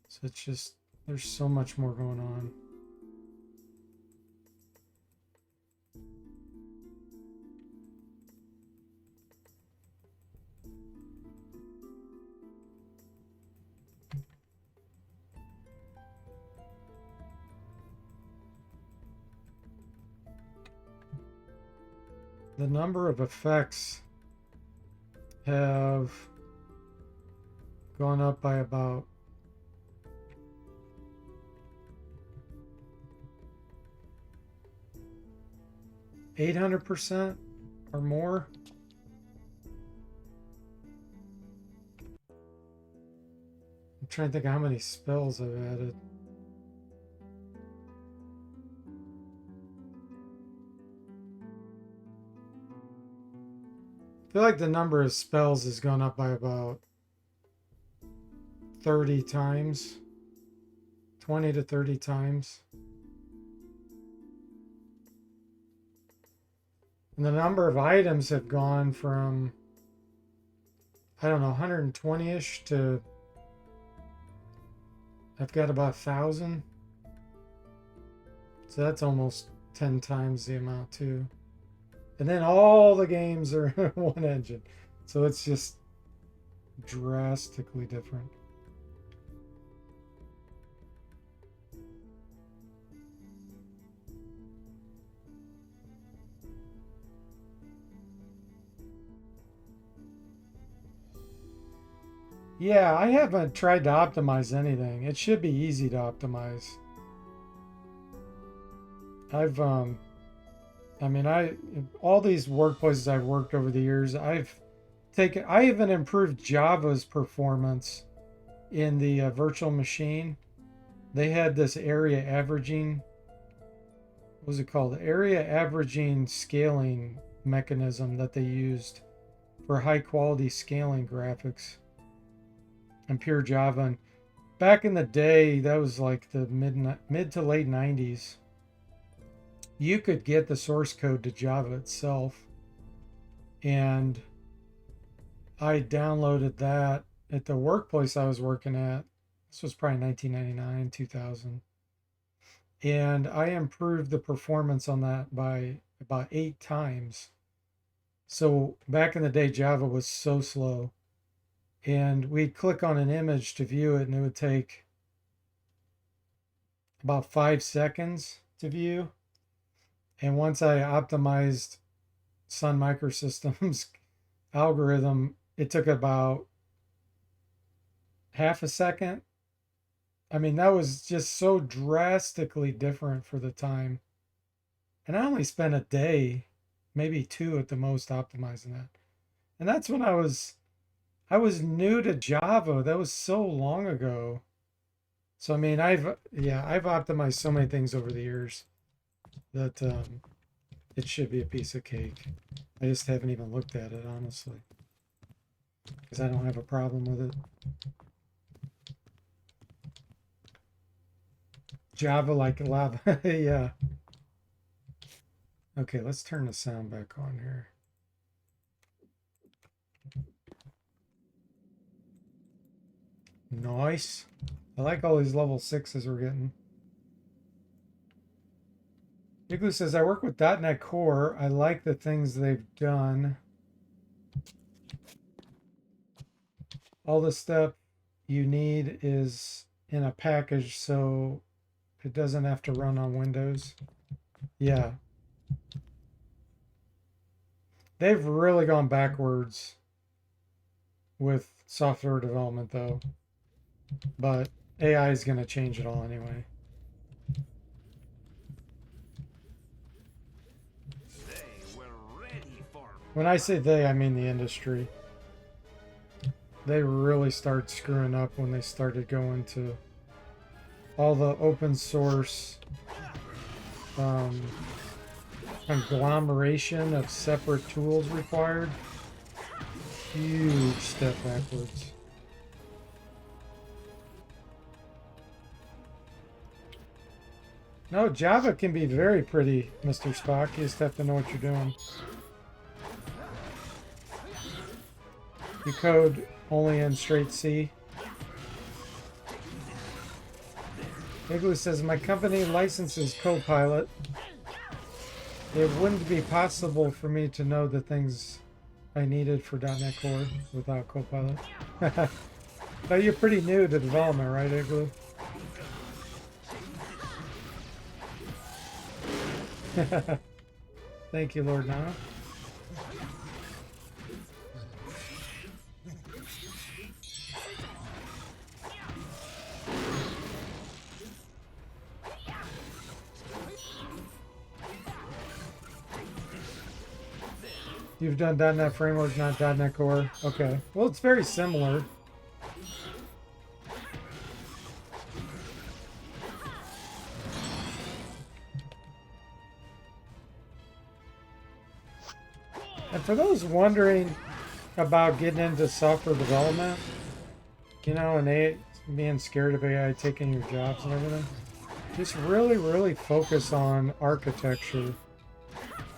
So it's just, there's so much more going on. The number of effects have gone up by about 800% or more. I'm trying to think of how many spells I've added. I feel like the number of spells has gone up by about 30 times. 20 to 30 times. And the number of items have gone from, I don't know, 120-ish to, I've got about 1,000. So that's almost 10 times the amount too. And then all the games are one engine. So it's just drastically different. Yeah, I haven't tried to optimize anything. It should be easy to optimize. I've I mean, all these workplaces I've worked over the years, I even improved Java's performance in the virtual machine. They had this area averaging, what was it called? Area averaging scaling mechanism that they used for high quality scaling graphics in pure Java. And back in the day, that was like the mid to late 90s. You could get the source code to Java itself, and I downloaded that at the workplace I was working at. This was probably 1999, 2000. And I improved the performance on that by about 8 times. So back in the day, Java was so slow. And we'd click on an image to view it, and it would take about 5 seconds to view. And once I optimized Sun Microsystems algorithm, it took about half a second. I mean, that was just so drastically different for the time. And I only spent a day, maybe 2 at the most, optimizing that. And that's when I was new to Java. That was so long ago. So I mean, I've optimized so many things over the years that it should be a piece of cake. I just haven't even looked at it, honestly, because I don't have a problem with it. Java like lava. Yeah. Okay, let's turn the sound back on here. Nice. I like all these level 6s we're getting. Igloo says, I work with .NET Core. I like the things they've done. All the stuff you need is in a package, so it doesn't have to run on Windows. Yeah. They've really gone backwards with software development, though. But AI is going to change it all anyway. When I say they, I mean the industry. They really started screwing up when they started going to all the open source conglomeration of separate tools required. Huge step backwards. No, Java can be very pretty, Mr. Spock. You just have to know what you're doing. You code only in straight C. Igloo says, my company licenses Copilot. It wouldn't be possible for me to know the things I needed for .NET Core without Copilot. But you're pretty new to development, right, Igloo? Thank you, Lord Nana. You've done .NET Framework, not .NET Core. Okay. Well, it's very similar. And for those wondering about getting into software development, you know, and being scared of AI taking your jobs and everything, just really, really focus on architecture,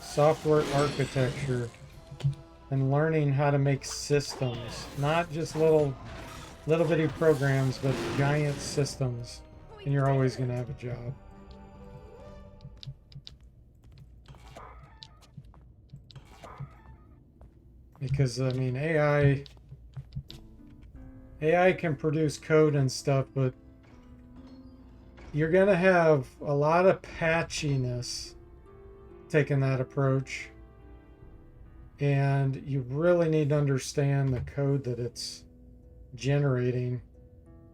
software architecture, and learning how to make systems, not just little bitty programs, but giant systems, and you're always going to have a job. Because I mean, AI can produce code and stuff, but you're gonna have a lot of patchiness taking that approach, and you really need to understand the code that it's generating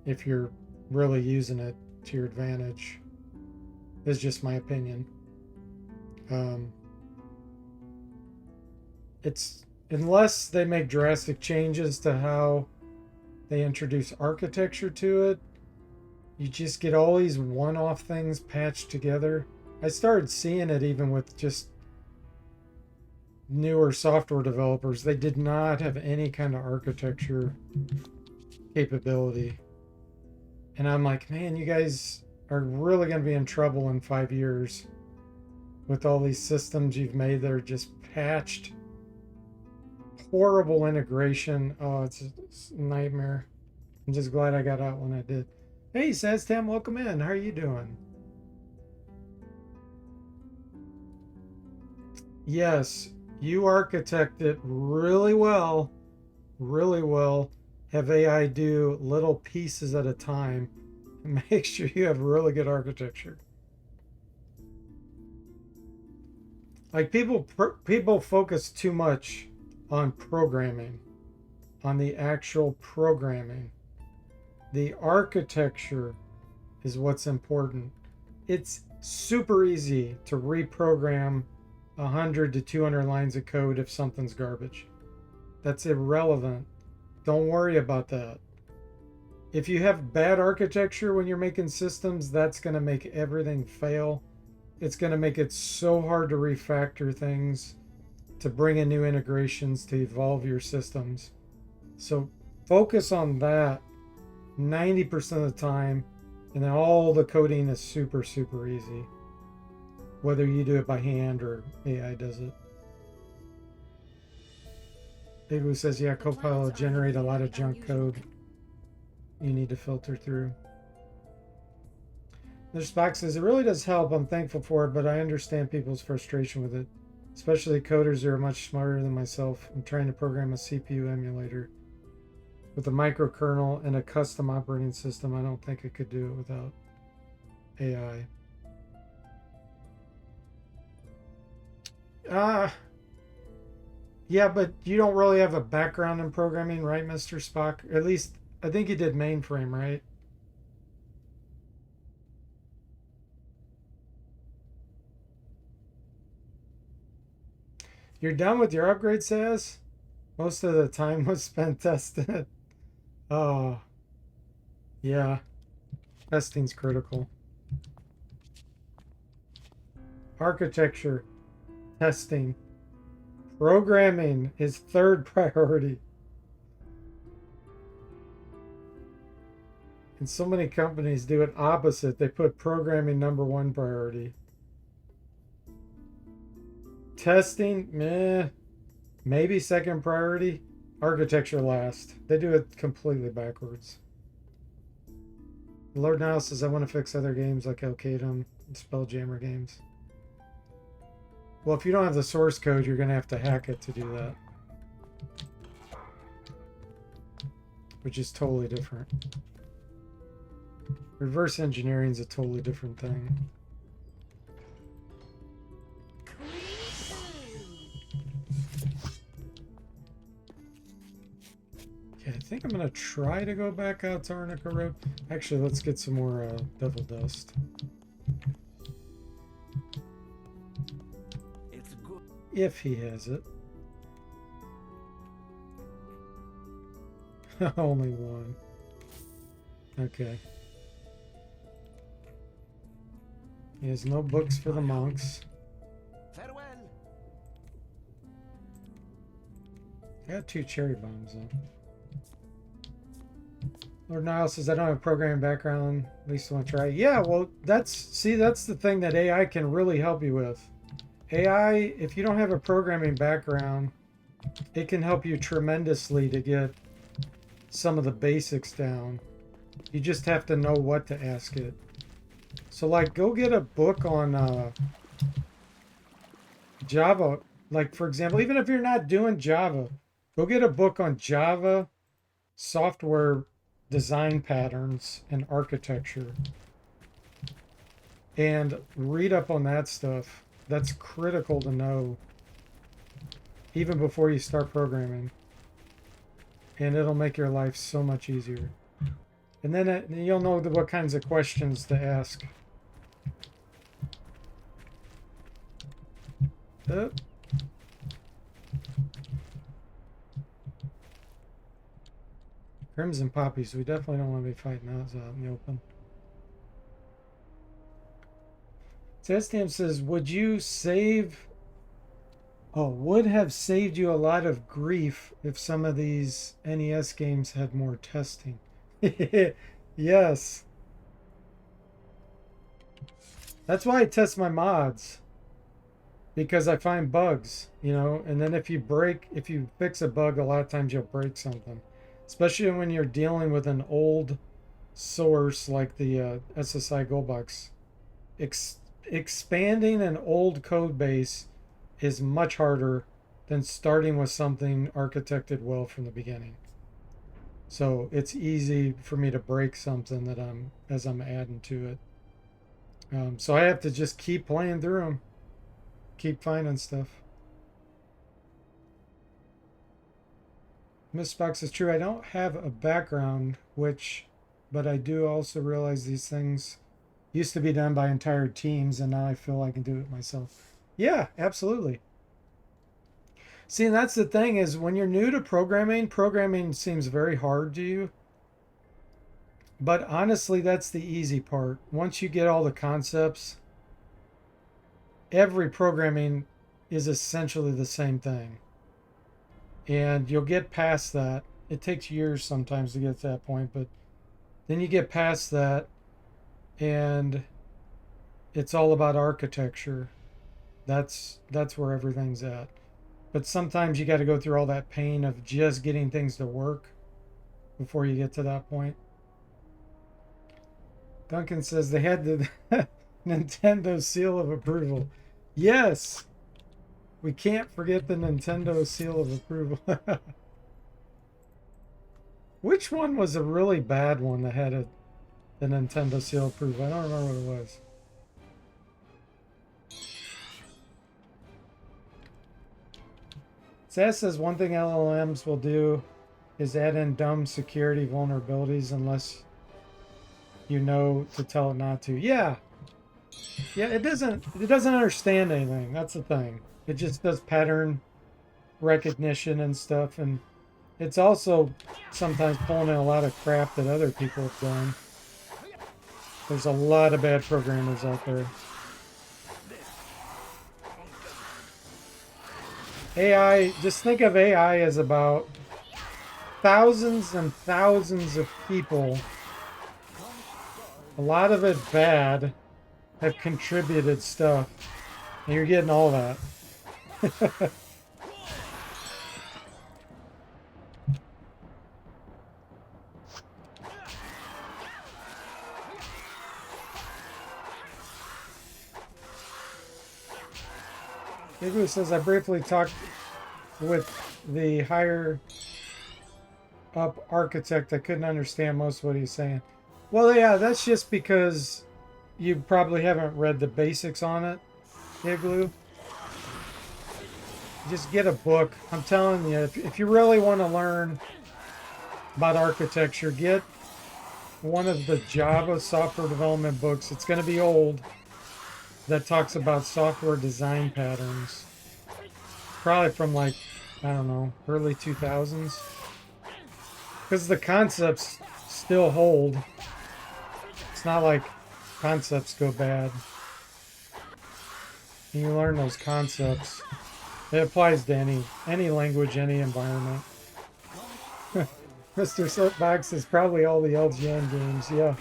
if you're really using it to your advantage. Is just my opinion. It's unless they make drastic changes to how they introduce architecture to it, you just get all these one-off things patched together. I started seeing it even with just newer software developers. They did not have any kind of architecture capability. And I'm like, man, you guys are really going to be in trouble in 5 years with all these systems you've made that are just patched. Horrible integration. Oh, it's a nightmare. I'm just glad I got out when I did. Hey, says Tim, welcome in. How are you doing? Yes, you architect it really well. Really well. Have AI do little pieces at a time. Make sure you have really good architecture. Like people focus too much on programming, on the actual programming. The architecture is what's important. It's super easy to reprogram 100 to 200 lines of code if something's garbage. That's irrelevant. Don't worry about that. If you have bad architecture when you're making systems, that's going to make everything fail. It's going to make it so hard to refactor things, to bring in new integrations, to evolve your systems. So focus on that 90% of the time, and then all the coding is super, super easy. Whether you do it by hand or AI does it. Big Woo says, yeah, Copilot generate a lot of junk code you need to filter through. Mr. Spock says, it really does help. I'm thankful for it, but I understand people's frustration with it. Especially coders who are much smarter than myself. I'm trying to program a CPU emulator with a microkernel and a custom operating system. I don't think I could do it without AI. Yeah, but you don't really have a background in programming, right, Mr. Spock? At least, I think you did mainframe, right? You're done with your upgrade, Saz? Most of the time was spent testing. Oh, yeah. Testing's critical. Architecture, testing, programming is third priority. And so many companies do it opposite. They put programming number one priority. Testing, meh, maybe second priority. Architecture last. They do it completely backwards. Lord Niles says, I want to fix other games like Al-Qaeda and Spelljammer games. Well, if you don't have the source code, you're going to have to hack it to do that. Which is totally different. Reverse engineering is a totally different thing. Okay, I think I'm going to try to go back out to Arnica Road. Actually, let's get some more Devil Dust. It's good. If he has it. Only one. Okay. He has no books for the monks. Farewell. I got 2 cherry bombs though. Lord Niles says, I don't have a programming background. At least I want to try. Yeah, well, that's the thing that AI can really help you with. AI, if you don't have a programming background, it can help you tremendously to get some of the basics down. You just have to know what to ask it. So, like, go get a book on Java. Like, for example, even if you're not doing Java, Go get a book on Java software design patterns and architecture and read up on that stuff. That's critical to know even before you start programming. And it'll make your life so much easier. And then you'll know what kinds of questions to ask. Crimson poppies. We definitely don't want to be fighting those out in the open. Testam says, would have saved you a lot of grief if some of these NES games had more testing. Yes. That's why I test my mods. Because I find bugs, you know, and then if you fix a bug, a lot of times you'll break something. Especially when you're dealing with an old source like the SSI Goldbox. Expanding an old code base is much harder than starting with something architected well from the beginning. So it's easy for me to break something that as I'm adding to it. So I have to just keep playing through them, keep finding stuff. Miss Fox is true. I don't have a background, but I do also realize these things used to be done by entire teams, and now I feel I can do it myself. Yeah, absolutely. See, and that's the thing is when you're new to programming seems very hard to you. But honestly, that's the easy part. Once you get all the concepts, every programming is essentially the same thing. And you'll get past that. It takes years sometimes to get to that point, but then you get past that and it's all about architecture. That's where everything's at. But sometimes you got to go through all that pain of just getting things to work before you get to that point. Duncan says they had the Nintendo seal of approval. Yes! We can't forget the Nintendo seal of approval. Which one was a really bad one that had the Nintendo seal of approval? I don't remember what it was. SAS says one thing LLMs will do is add in dumb security vulnerabilities unless you know to tell it not to. Yeah. Yeah, it doesn't understand anything. That's the thing. It just does pattern recognition and stuff, and it's also sometimes pulling in a lot of crap that other people have done. There's a lot of bad programmers out there. AI, just think of AI as about thousands and thousands of people, a lot of it bad, have contributed stuff. And you're getting all that. Igloo says, I briefly talked with the higher up architect. I couldn't understand most of what he's saying. Well, yeah, that's just because you probably haven't read the basics on it, Igloo. Just get a book. I'm telling you, if you really want to learn about architecture, get one of the Java software development books. It's going to be old. That talks about software design patterns. Probably from like, I don't know, early 2000s. Because the concepts still hold. It's not like concepts go bad. And you learn those concepts. It applies to any language, any environment. Mr. Soapbox is probably all the LGN games, yeah.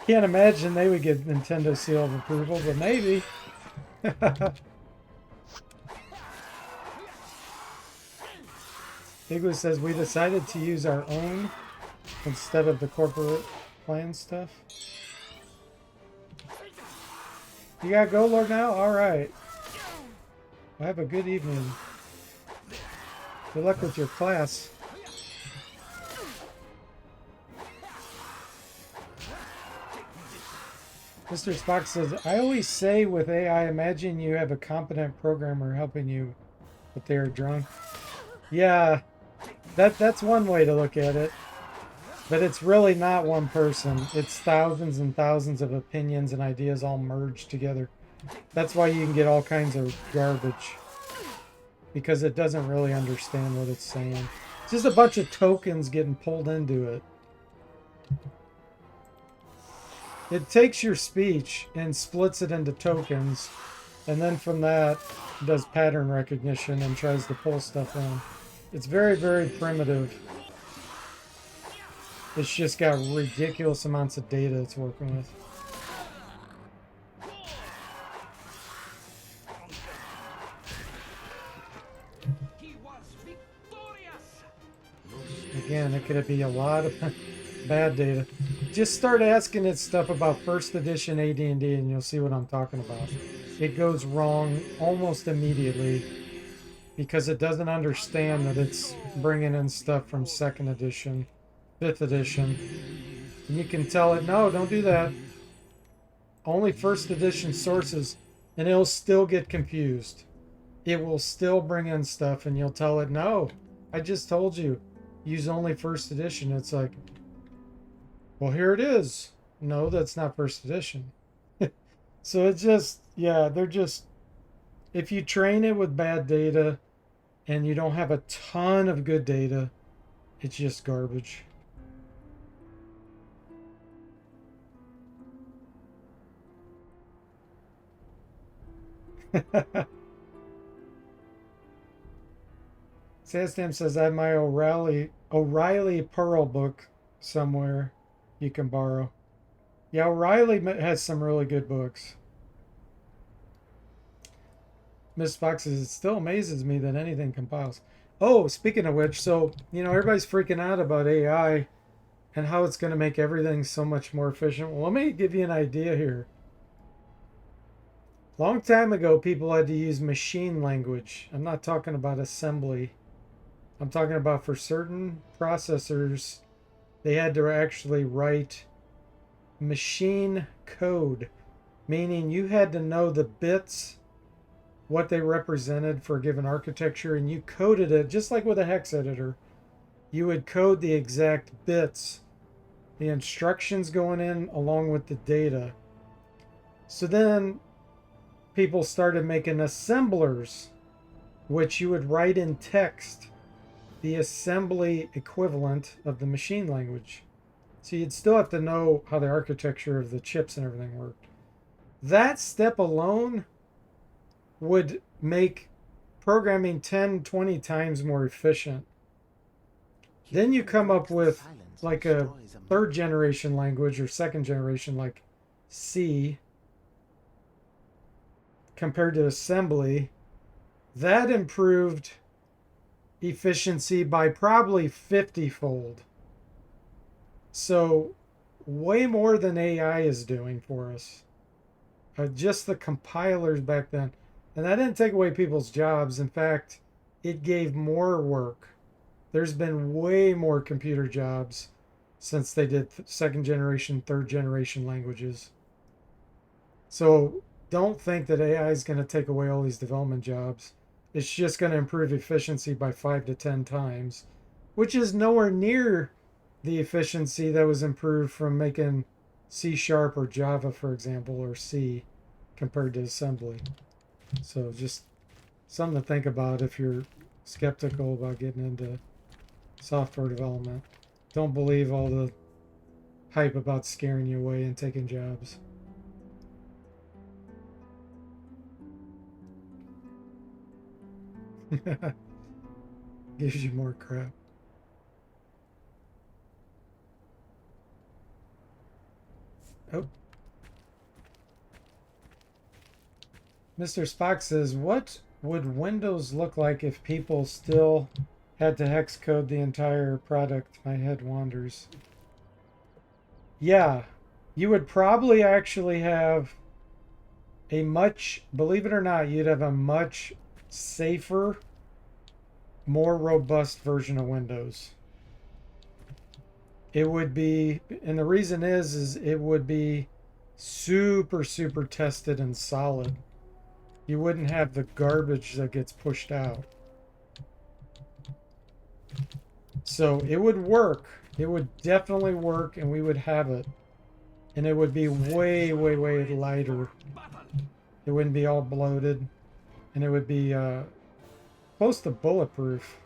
Can't imagine they would get Nintendo seal of approval, but maybe. Igloo says we decided to use our own instead of the corporate plan stuff. You gotta go, Lord, now? Alright. Well, have a good evening. Good luck with your class. Mr. Spock says, I always say with AI, imagine you have a competent programmer helping you, but they are drunk. Yeah, that's one way to look at it. But it's really not one person. It's thousands and thousands of opinions and ideas all merged together. That's why you can get all kinds of garbage. Because it doesn't really understand what it's saying. It's just a bunch of tokens getting pulled into it. It takes your speech and splits it into tokens. And then from that, does pattern recognition and tries to pull stuff in. It's very, very primitive. It's just got ridiculous amounts of data it's working with. Again, it could be a lot of bad data. Just start asking it stuff about first edition AD&D and you'll see what I'm talking about. It goes wrong almost immediately because it doesn't understand that it's bringing in stuff from second edition, fifth edition. And you can tell it, no, don't do that. Only first edition sources, and it'll still get confused. It will still bring in stuff and you'll tell it, no, I just told you. Use only first edition. It's like, well, here it is. No, that's not first edition. So it's just, yeah, they're just, if you train it with bad data and you don't have a ton of good data, it's just garbage. Sastam says, I have my O'Reilly Pearl book somewhere you can borrow. Yeah, O'Reilly has some really good books. Miss Fox says, it still amazes me that anything compiles. Oh, speaking of which, so, everybody's freaking out about AI and how it's going to make everything so much more efficient. Well, let me give you an idea here. Long time ago, people had to use machine language. I'm not talking about assembly. I'm talking about for certain processors, they had to actually write machine code, meaning you had to know the bits, what they represented for a given architecture, and you coded it just like with a hex editor. You would code the exact bits, the instructions going in along with the data. So then people started making assemblers, which you would write in text, the assembly equivalent of the machine language. So you'd still have to know how the architecture of the chips and everything worked. That step alone would make programming 10, 20 times more efficient. Then you come up with like a third generation language or second generation like C compared to assembly. That improved efficiency by probably 50-fold. So way more than AI is doing for us. Just the compilers back then. And that didn't take away people's jobs. In fact, it gave more work. There's been way more computer jobs since they did second generation, third generation languages. So don't think that AI is going to take away all these development jobs. It's just going to improve efficiency by 5 to 10 times, which is nowhere near the efficiency that was improved from making C# or Java, for example, or C compared to assembly. So just something to think about if you're skeptical about getting into software development. Don't believe all the hype about scaring you away and taking jobs. Gives you more crap. Oh. Mr. Spock says, what would Windows look like if people still had to hex code the entire product? My head wanders. Yeah, you would probably actually have a much, believe it or not, you'd have a much safer more robust version of Windows. It would be, and the reason is it would be super, super tested and solid. You wouldn't have the garbage that gets pushed out. So it would work. It would definitely work, and we would have it. And it would be way, way, way lighter. It wouldn't be all bloated. And it would be close to bulletproof.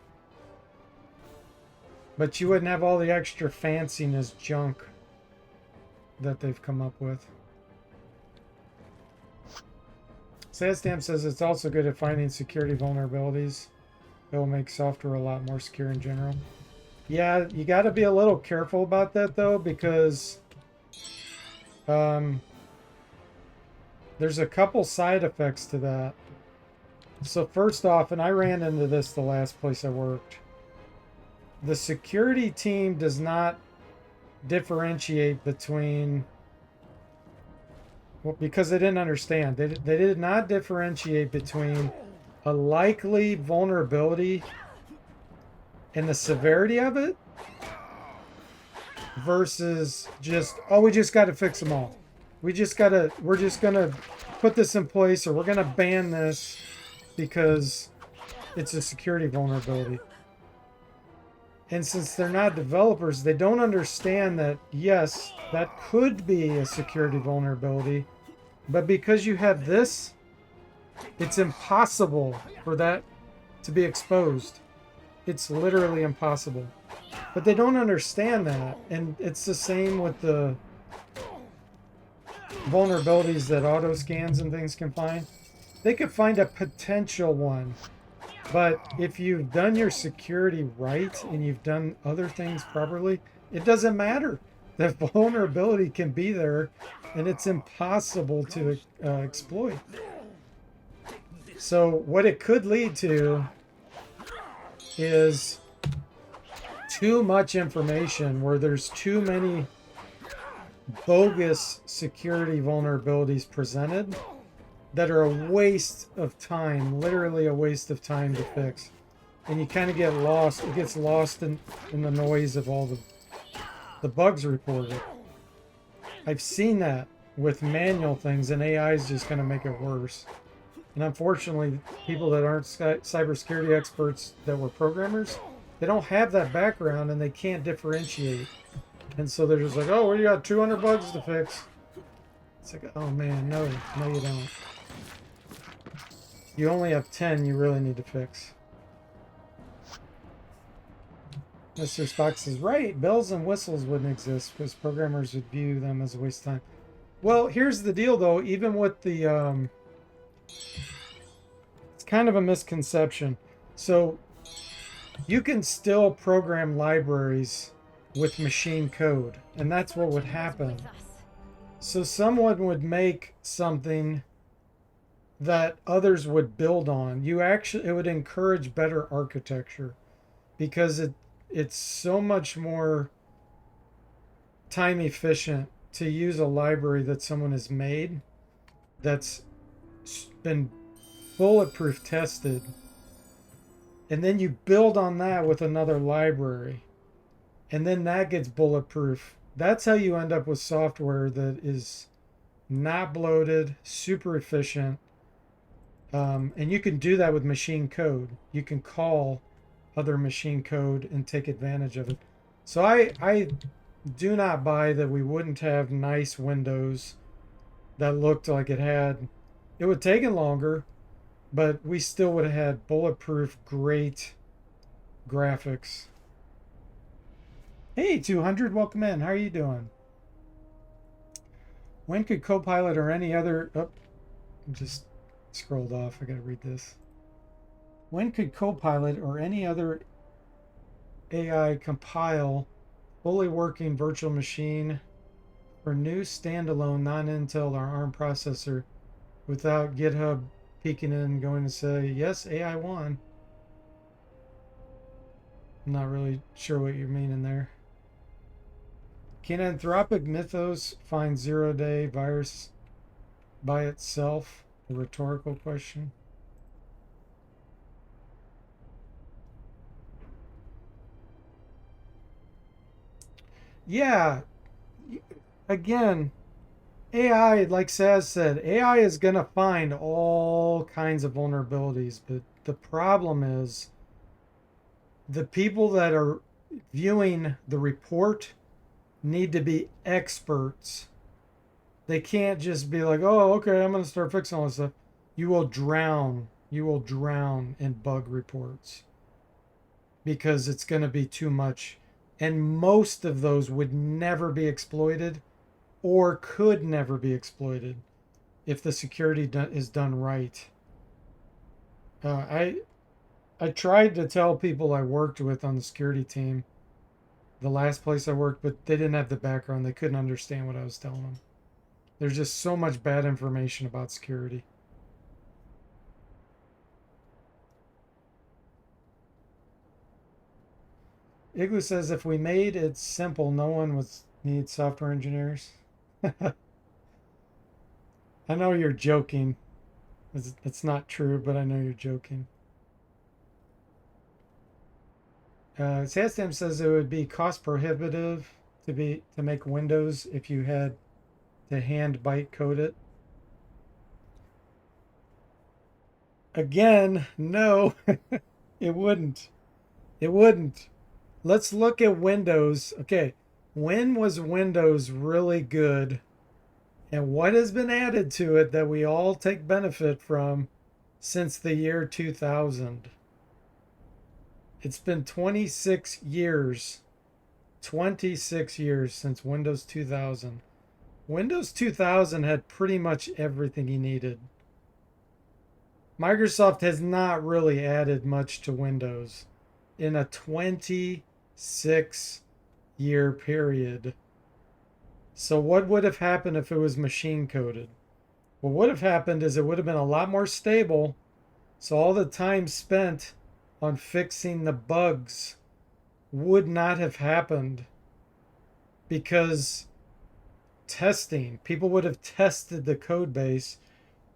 But you wouldn't have all the extra fanciness junk that they've come up with. Sadstamp says it's also good at finding security vulnerabilities. It will make software a lot more secure in general. Yeah, you got to be a little careful about that though, because there's a couple side effects to that. So first off, and I ran into this the last place I worked, the security team does not differentiate between, well, because they didn't understand. They did not differentiate between a likely vulnerability and the severity of it versus just, oh, we just got to fix them all. We're just going to put this in place, or we're going to ban this because it's a security vulnerability. And since they're not developers, they don't understand that, yes, that could be a security vulnerability, but because you have this, it's impossible for that to be exposed. It's literally impossible. But they don't understand that. And it's the same with the vulnerabilities that auto scans and things can find. They could find a potential one. But if you've done your security right and you've done other things properly, it doesn't matter. The vulnerability can be there and it's impossible to exploit. So what it could lead to is too much information where there's too many bogus security vulnerabilities presented that are a waste of time, literally a waste of time to fix. And you kind of get lost. It gets lost in the noise of all the bugs reported. I've seen that with manual things, and AI is just going to make it worse. And unfortunately, people that aren't cybersecurity experts that were programmers, they don't have that background and they can't differentiate. And so they're just like, oh, well, you got 200 bugs to fix. It's like, oh man, no you don't. You only have 10 you really need to fix. Mr. Spock says, right, bells and whistles wouldn't exist because programmers would view them as a waste of time. Well, here's the deal though, even with the, it's kind of a misconception. So you can still program libraries with machine code, and that's what would happen. So someone would make something that others would build on. It would encourage better architecture because it's so much more time efficient to use a library that someone has made that's been bulletproof tested, and then you build on that with another library, and then that gets bulletproof. That's how you end up with software that is not bloated, super efficient. And you can do that with machine code. You can call other machine code and take advantage of it. So I do not buy that we wouldn't have nice Windows that looked like it would have taken longer, but we still would have had bulletproof, great graphics. Hey, 200, welcome in. How are you doing? When could Copilot or any other... Oh, just scrolled off. I gotta read this. When could Copilot or any other AI compile fully working virtual machine for new standalone non-Intel or ARM processor without GitHub peeking in and going to say, yes, AI won? I'm not really sure what you're meaning there. Can Anthropic Mythos find zero-day virus by itself? A rhetorical question. Yeah, again, AI, like Saz said, AI is going to find all kinds of vulnerabilities, but the problem is the people that are viewing the report need to be experts. They can't just be like, oh, okay, I'm going to start fixing all this stuff. You will drown. You will drown in bug reports because it's going to be too much. And most of those would never be exploited or could never be exploited if the security is done right. Uh, I I tried to tell people I worked with on the security team, the last place I worked, but they didn't have the background. They couldn't understand what I was telling them. There's just so much bad information about security. Igloo says if we made it simple, no one would need software engineers. I know you're joking. It's not true, but I know you're joking. Sadstam says it would be cost prohibitive to make Windows if you had to hand byte code it. Again, no, it wouldn't. It wouldn't. Let's look at Windows. Okay, when was Windows really good? And what has been added to it that we all take benefit from since the year 2000? It's been 26 years. 26 years since Windows 2000. Windows 2000 had pretty much everything you needed. Microsoft has not really added much to Windows in a 26-year period. So, what would have happened if it was machine coded? What would have happened is it would have been a lot more stable. So, all the time spent on fixing the bugs would not have happened because people would have tested the code base.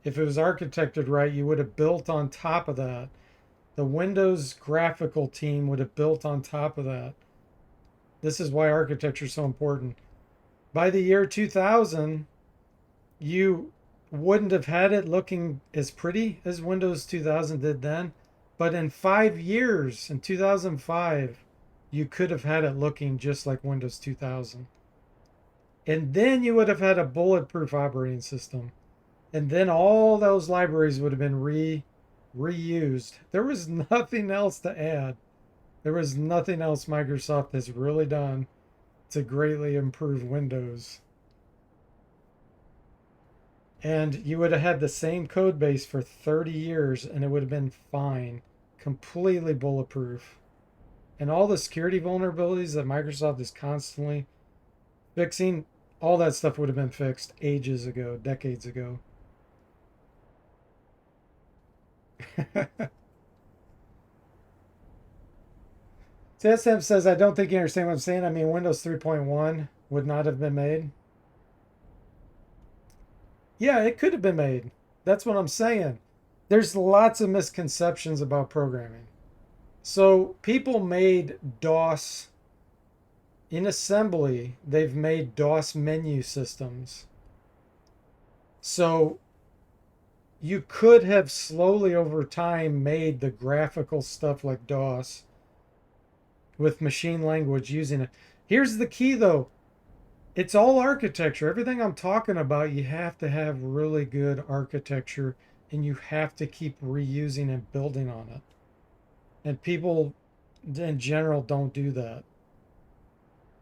If it was architected right, you would have built on top of that. The Windows graphical team would have built on top of that. This is why architecture is so important. By the year 2000, you wouldn't have had it looking as pretty as Windows 2000 did then. But in 5 years, in 2005, you could have had it looking just like Windows 2000. And then you would have had a bulletproof operating system. And then all those libraries would have been reused. There was nothing else to add. There was nothing else Microsoft has really done to greatly improve Windows. And you would have had the same code base for 30 years and it would have been fine, completely bulletproof. And all the security vulnerabilities that Microsoft is constantly fixing, all that stuff would have been fixed ages ago, decades ago. TSM says, I don't think you understand what I'm saying. I mean, Windows 3.1 would not have been made. Yeah, it could have been made. That's what I'm saying. There's lots of misconceptions about programming. So people made DOS in assembly, they've made DOS menu systems. So you could have slowly over time made the graphical stuff like DOS with machine language using it. Here's the key though. It's all architecture. Everything I'm talking about, you have to have really good architecture and you have to keep reusing and building on it. And people in general don't do that.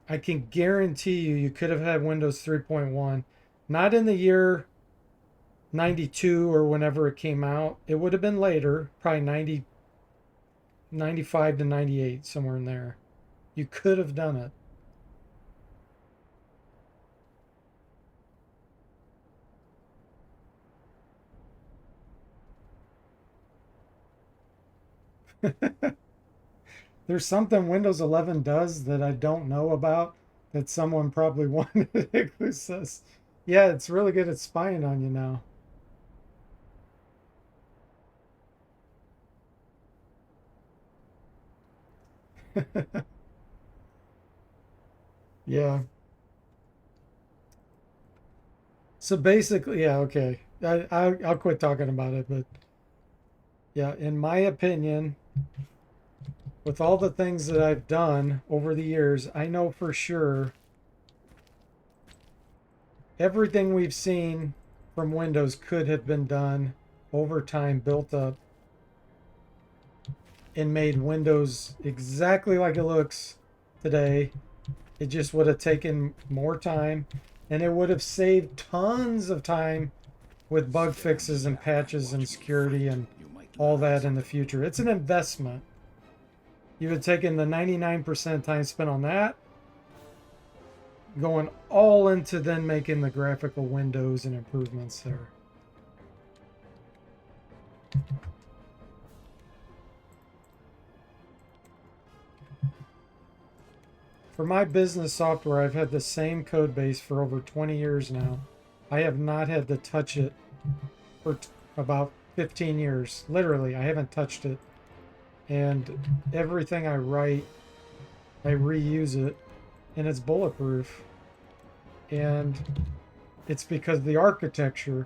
I can guarantee you could have had Windows 3.1 not in the year 92 or whenever it came out. It would have been later, probably 95 to 98, somewhere in there. You could have done it. There's something Windows 11 does that I don't know about that someone probably wanted. It says, yeah, it's really good at spying on you now. Yeah. So basically, yeah, okay. I'll quit talking about it, but yeah, in my opinion, with all the things that I've done over the years, I know for sure everything we've seen from Windows could have been done over time, built up, and made Windows exactly like it looks today. It just would have taken more time, and it would have saved tons of time with bug fixes and patches and security and all that in the future. It's an investment. You would take in the 99% time spent on that, going all into then making the graphical windows and improvements there. For my business software, I've had the same code base for over 20 years now. I have not had to touch it for about 15 years. Literally, I haven't touched it. And everything I write, I reuse it, and it's bulletproof. And it's because of the architecture.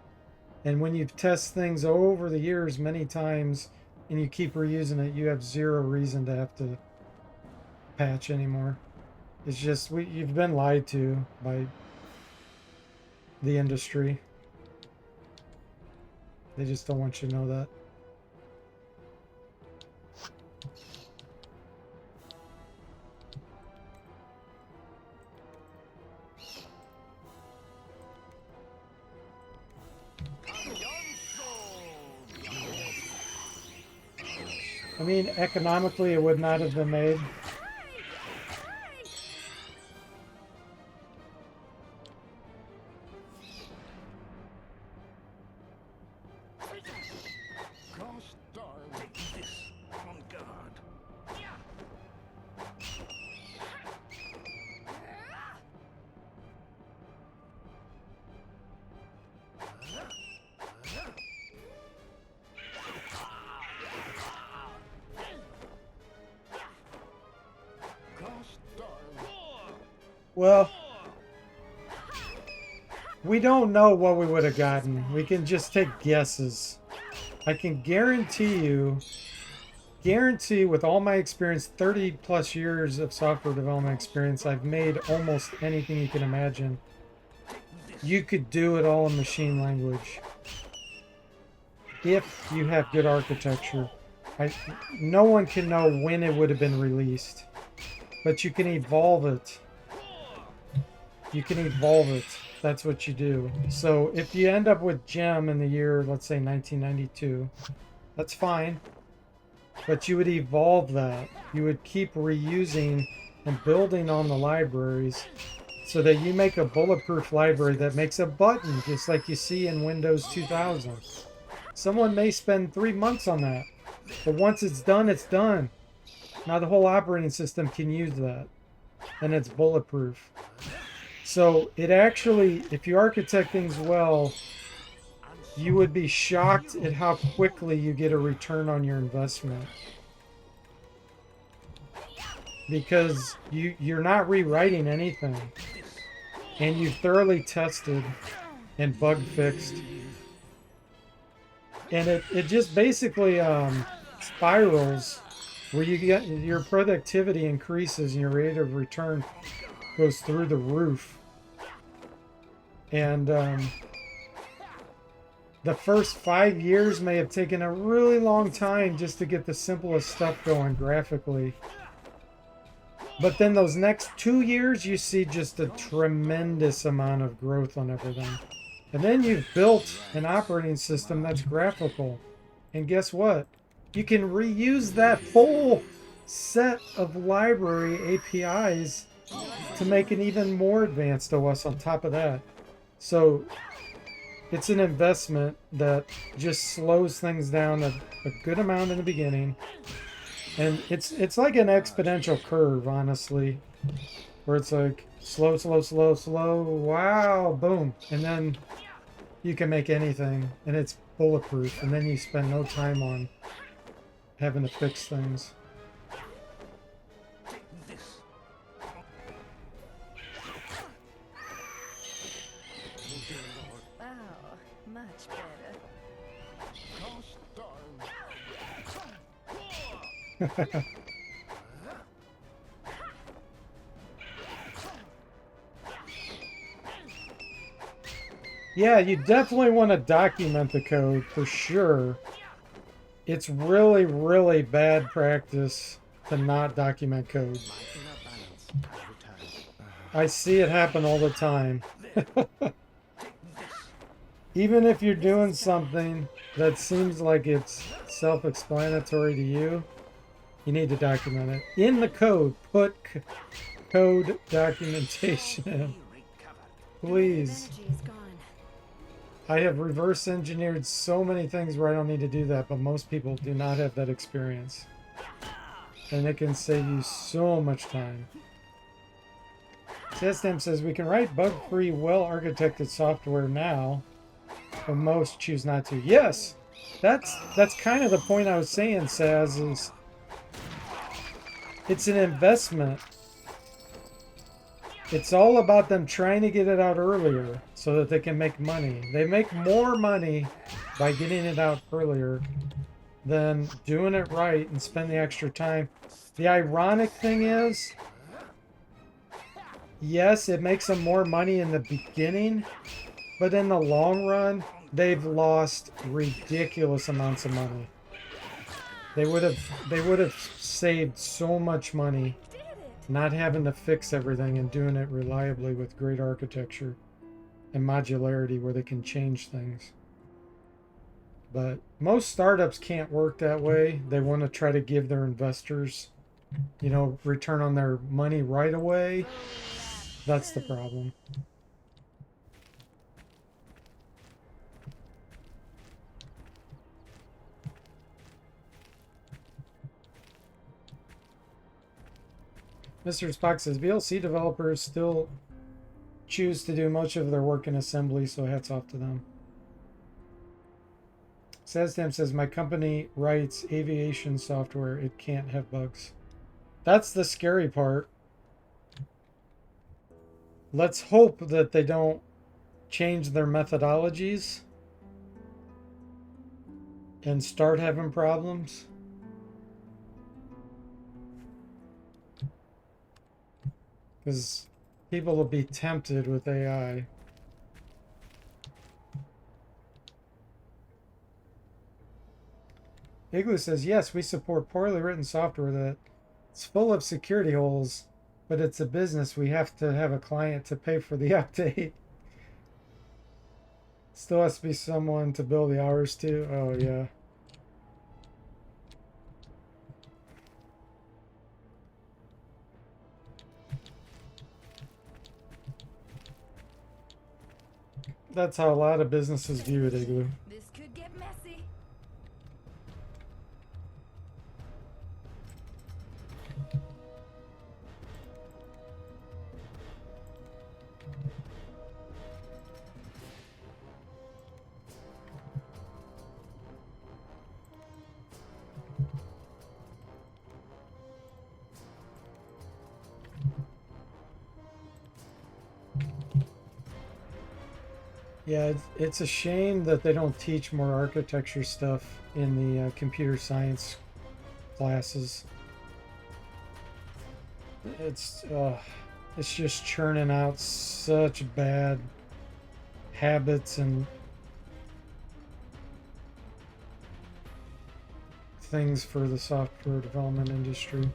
And when you test things over the years many times and you keep reusing it, you have zero reason to have to patch anymore. It's just you've been lied to by the industry. They just don't want you to know that. I mean, economically, it would not have been made. Well, we don't know what we would have gotten. We can just take guesses. I can guarantee with all my experience, 30 plus years of software development experience, I've made almost anything you can imagine. You could do it all in machine language if you have good architecture. No one can know when it would have been released, but you can evolve it. You can evolve it. That's what you do. So if you end up with Gem in the year, let's say 1992, that's fine. But you would evolve that. You would keep reusing and building on the libraries so that you make a bulletproof library that makes a button just like you see in Windows 2000. Someone may spend 3 months on that, but once it's done, it's done. Now the whole operating system can use that, and it's bulletproof. So it actually, if you architect things well, you would be shocked at how quickly you get a return on your investment. Because you're not rewriting anything. And you've thoroughly tested and bug fixed. And it just basically spirals where you get your productivity increases and your rate of return goes through the roof. And the first 5 years may have taken a really long time just to get the simplest stuff going graphically. But then those next 2 years, you see just a tremendous amount of growth on everything. And then you've built an operating system that's graphical. And guess what? You can reuse that whole set of library APIs to make an even more advanced OS on top of that. So it's an investment that just slows things down a good amount in the beginning. And it's like an exponential curve, honestly, where it's like slow, slow, slow, slow, wow, boom. And then you can make anything, and it's bulletproof. And then you spend no time on having to fix things. Yeah, you definitely want to document the code for sure. It's really, really bad practice to not document code. My inner balance has returned. I see it happen all the time. Even if you're doing something that seems like it's self-explanatory to you, you need to document it. In the code, put code documentation. Please. Energy is gone. I have reverse engineered so many things where I don't need to do that, but most people do not have that experience. And it can save you so much time. System says we can write bug-free, well-architected software now, but most choose not to. Yes, that's kind of the point I was saying, Saz, is it's an investment. It's all about them trying to get it out earlier so that they can make money. They make more money by getting it out earlier than doing it right and spend the extra time. The ironic thing is, yes, it makes them more money in the beginning, but in the long run, they've lost ridiculous amounts of money. They would have saved so much money not having to fix everything and doing it reliably with great architecture and modularity where they can change things. But most startups can't work that way. They want to try to give their investors, you know, return on their money right away. That's the problem. Mr. Spock says VLC developers still choose to do much of their work in assembly, so hats off to them. Sazdam says my company writes aviation software. It can't have bugs. That's the scary part. Let's hope that they don't change their methodologies and start having problems. Because people will be tempted with AI. Igloo says, yes, we support poorly written software that's full of security holes, but it's a business. We have to have a client to pay for the update. Still has to be someone to bill the hours to. Oh, yeah. That's how a lot of businesses view it, Igloo. This could get messy. Yeah, it's a shame that they don't teach more architecture stuff in the computer science classes. It's just churning out such bad habits and things for the software development industry.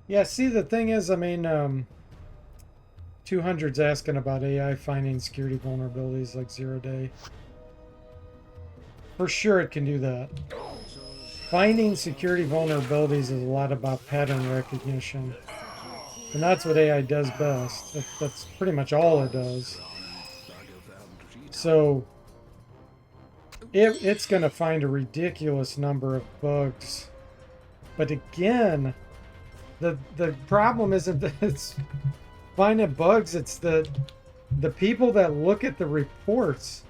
Yeah, see, the thing is, I mean, 200's asking about AI finding security vulnerabilities like 0 day. For sure it can do that. Finding security vulnerabilities is a lot about pattern recognition. And that's what AI does best. That's pretty much all it does. So it's going to find a ridiculous number of bugs. But again, the problem isn't that it's finding bugs, it's that the people that look at the reports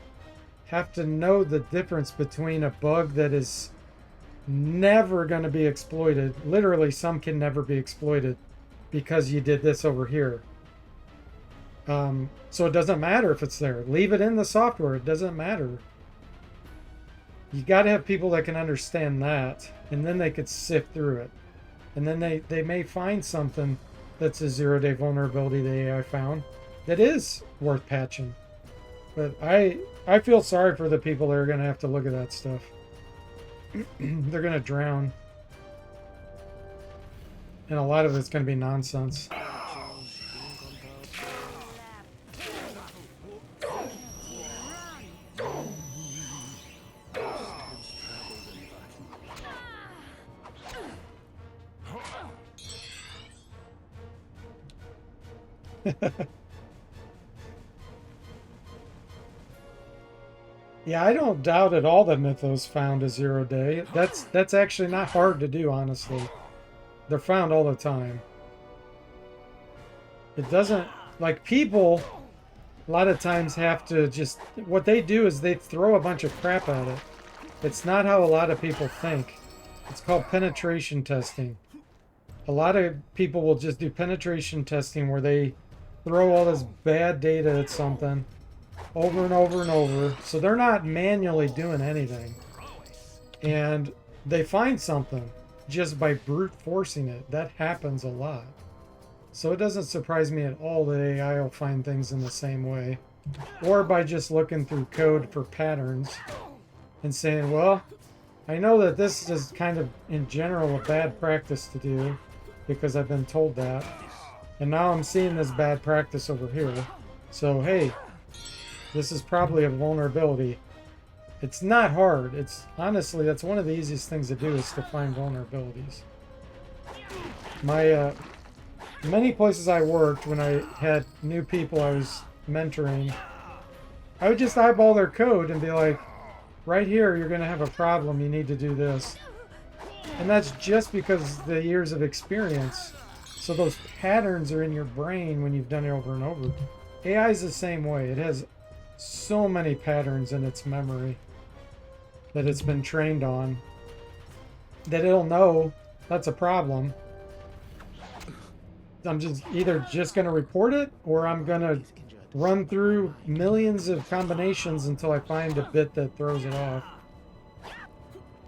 have to know the difference between a bug that is never going to be exploited. Literally, some can never be exploited because you did this over here. So it doesn't matter if it's there. Leave it in the software. It doesn't matter. You got to have people that can understand that, and then they could sift through it. And then they may find something that's a 0-day vulnerability the AI found that is worth patching. But I feel sorry for the people that are going to have to look at that stuff. They're going to drown. And a lot of it's going to be nonsense. Yeah, I don't doubt at all that Mythos found a 0-day. That's actually not hard to do, honestly. They're found all the time. It doesn't, like, people a lot of times have to just, what they do is they throw a bunch of crap at it. It's not how a lot of people think. It's called penetration testing. A lot of people will just do penetration testing where they throw all this bad data at something over and over and over. So they're not manually doing anything. And they find something just by brute forcing it. That happens a lot. So it doesn't surprise me at all that AI will find things in the same way. Or by just looking through code for patterns and saying, well, I know that this is kind of, in general, a bad practice to do because I've been told that. And now I'm seeing this bad practice over here. So, hey, this is probably a vulnerability. It's not hard. It's honestly, that's one of the easiest things to do is to find vulnerabilities. My many places I worked when I had new people I was mentoring, I would just eyeball their code and be like, right here, you're going to have a problem. You need to do this. And that's just because the years of experience. So those patterns are in your brain when you've done it over and over. AI is the same way. It has so many patterns in its memory that it's been trained on that it'll know that's a problem. I'm just either just going to report it or I'm going to run through millions of combinations until I find a bit that throws it off.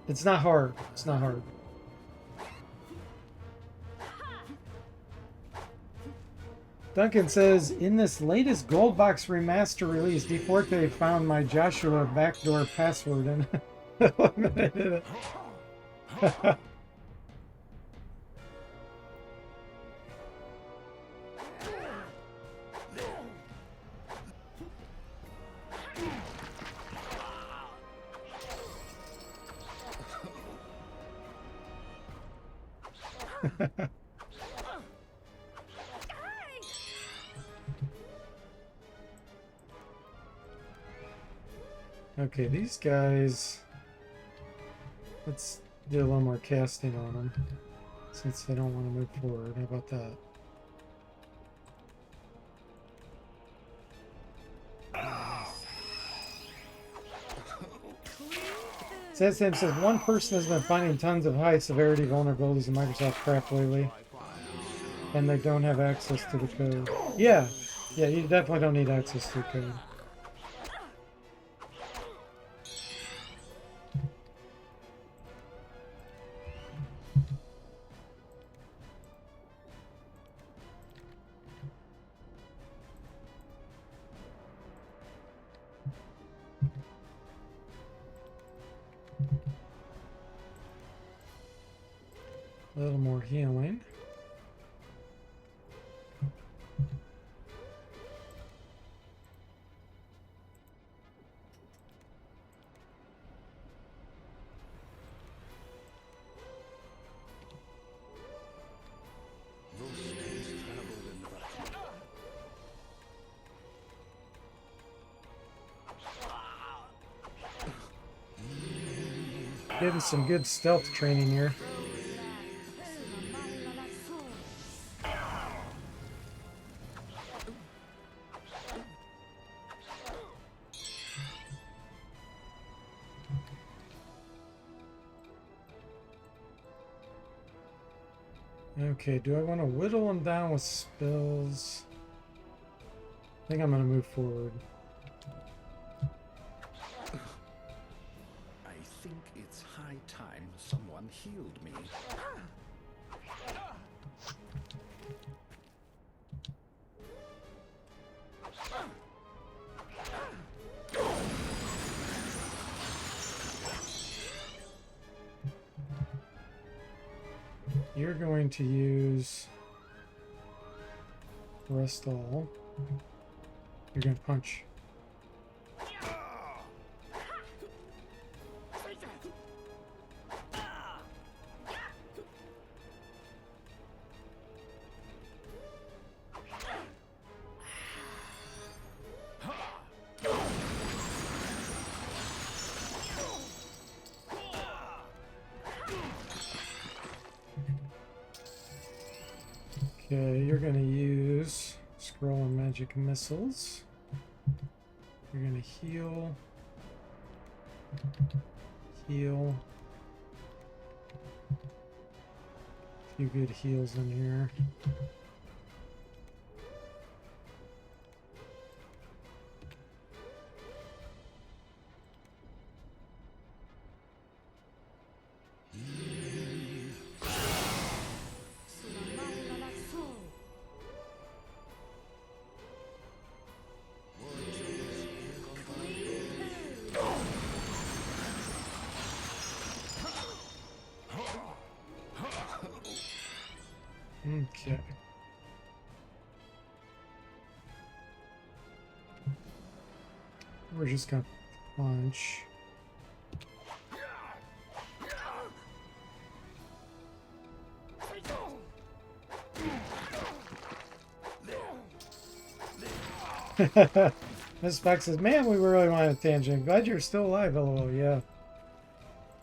It's not hard. It's not hard. Duncan says, in this latest Gold Box Remaster release, Deforte found my Joshua backdoor password and eliminated it. Okay, these guys, let's do a little more casting on them since they don't want to move forward. How about that? Says one person has been finding tons of high severity vulnerabilities in Microsoft crap lately, and they don't have access to the code. Yeah, you definitely don't need access to the code. A little more healing. Getting some good stealth training here. Okay, do I want to whittle them down with spells? I think I'm going to move forward. I think it's high time someone healed me. You're going to use rest all. You're going to punch. Okay, you're going to use scroll and magic missiles. You're going to heal. Heal. A few good heals in here. Okay. We're just gonna punch. Miss Beck says, man, we really went on a tangent. Glad you're still alive, LOL. Yeah.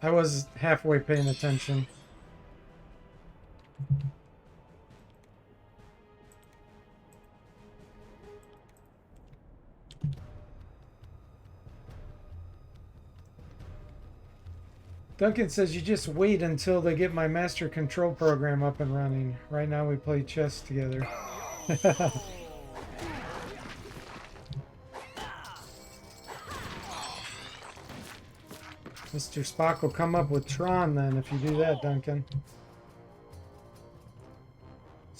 I was halfway paying attention. Duncan says, you just wait until they get my master control program up and running. Right now we play chess together. Mr. Spock will come up with Tron then if you do that, Duncan.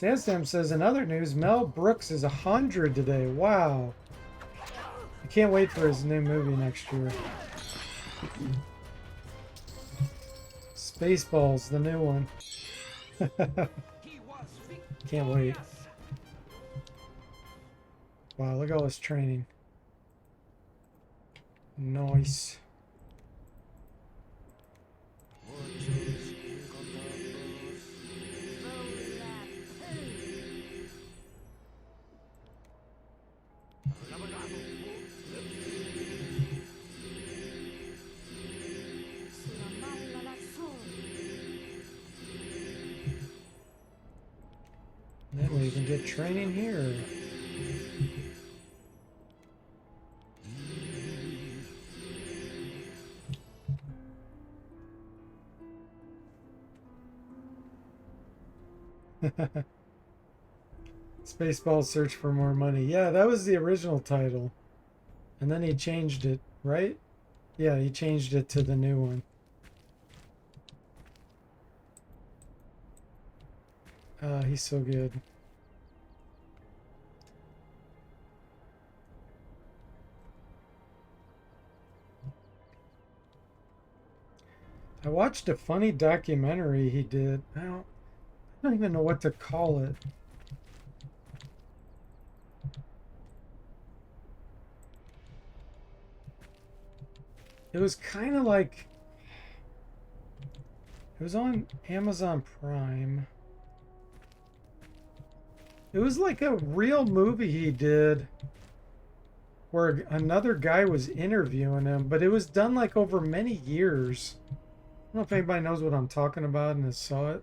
Sandstam says, in other news, Mel Brooks is 100 today. Wow. I can't wait for his new movie next year. Spaceballs, the new one. Can't wait. Wow, look at all this training. Nice. Then we can get training here. Spaceballs Search for More Money. Yeah, that was the original title. And then he changed it, right? Yeah, he changed it to the new one. He's so good. I watched a funny documentary he did. I don't even know what to call it. It was kind of like... It was on Amazon Prime. It was like a real movie he did where another guy was interviewing him, but it was done like over many years. don't know if anybody knows what I'm talking about and has saw it,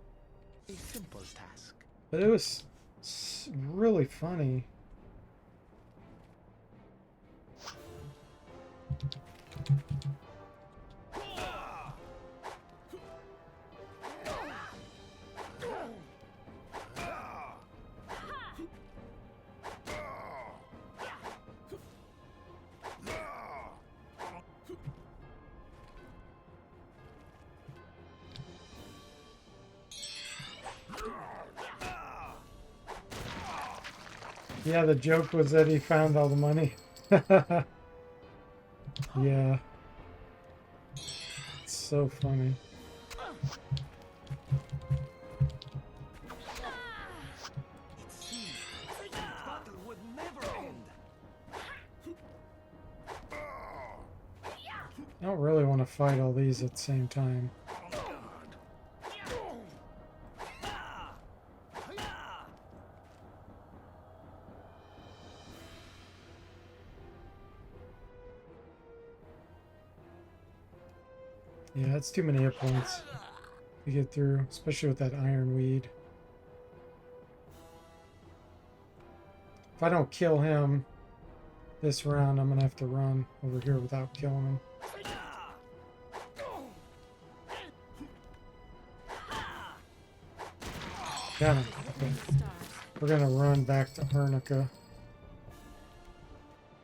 A simple task. but it was really funny. Yeah, the joke was that he found all the money. Yeah. It's so funny. It seemed the battle would never end. I don't really want to fight all these at the same time. Yeah, that's too many hit points to get through, especially with that ironweed. If I don't kill him this round, I'm gonna have to run over here without killing him. Got him. Okay. We're gonna run back to Arnica.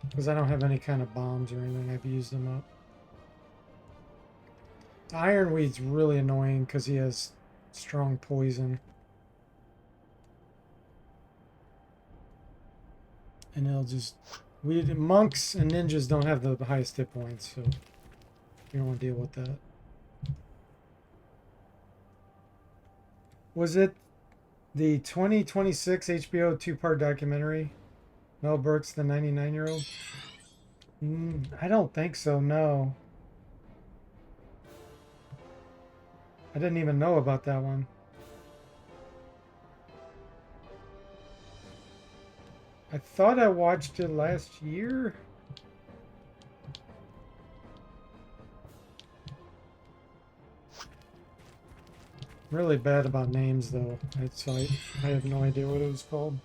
Because I don't have any kind of bombs or anything. I've used them up. Ironweed's really annoying because he has strong poison. And it'll just... monks and ninjas don't have the highest hit points, so you don't want to deal with that. Was it the 2026 HBO two-part documentary? Mel Brooks, the 99-year-old? I don't think so, no. I didn't even know about that one. I thought I watched it last year. Really bad about names, though. I have no idea what it was called.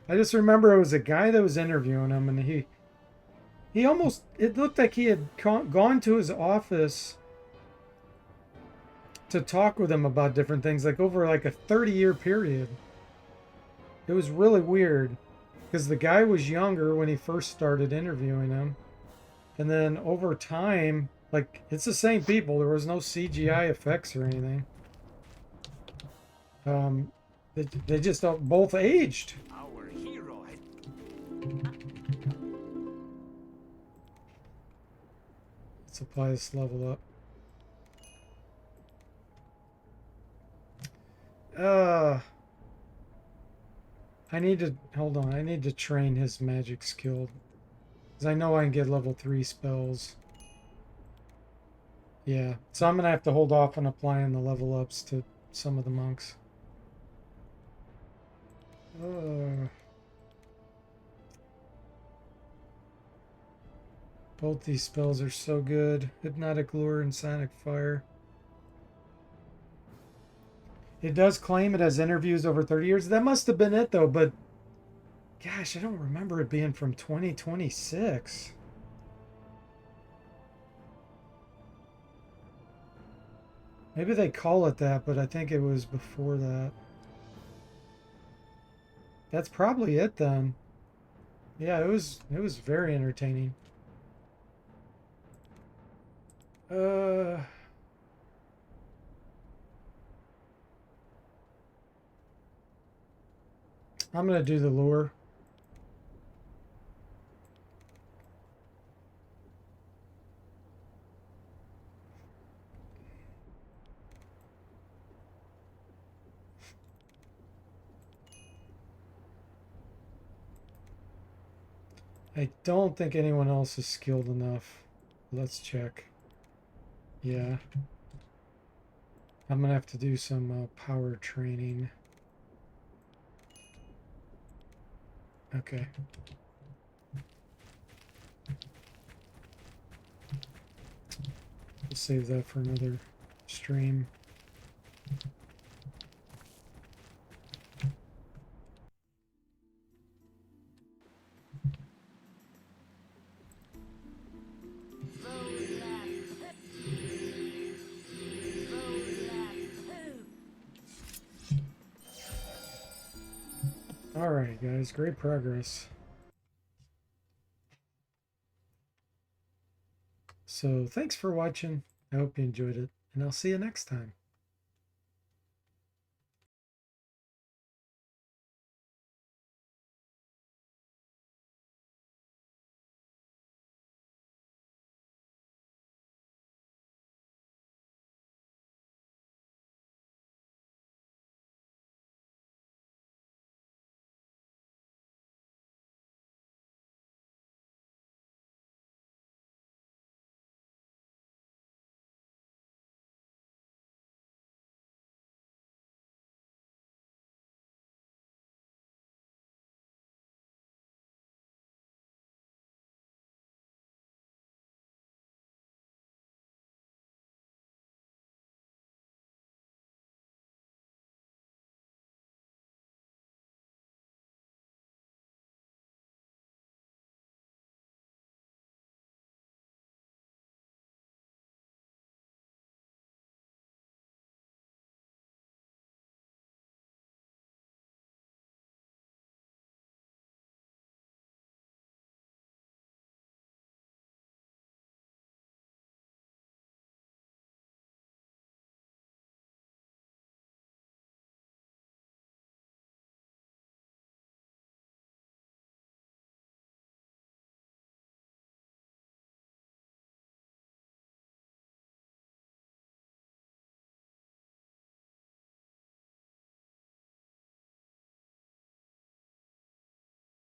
I just remember it was a guy that was interviewing him, and he almost... It looked like he had gone to his office to talk with him about different things, like over like a 30-year period. It was really weird because the guy was younger when he first started interviewing him, and then over time, like, it's the same people. There was no CGI effects or anything. They just both aged. Our hero had Let's apply this level up. I need to, hold on, I need to train his magic skill. Because I know I can get level 3 spells. Yeah, so I'm going to have to hold off on applying the level ups to some of the monks. Both these spells are so good. Hypnotic Lure and Sonic Fire. It does claim it has interviews over 30 years. That must have been it, though, but gosh, I don't remember it being from 2026. Maybe they call it that, but I think it was before that. That's probably it then. Yeah, it was very entertaining. I'm gonna do the lure. I don't think anyone else is skilled enough. Let's check. Yeah. I'm gonna have to do some power training. Okay. We'll save that for another stream. Alright, guys, great progress. So, thanks for watching. I hope you enjoyed it, and I'll see you next time.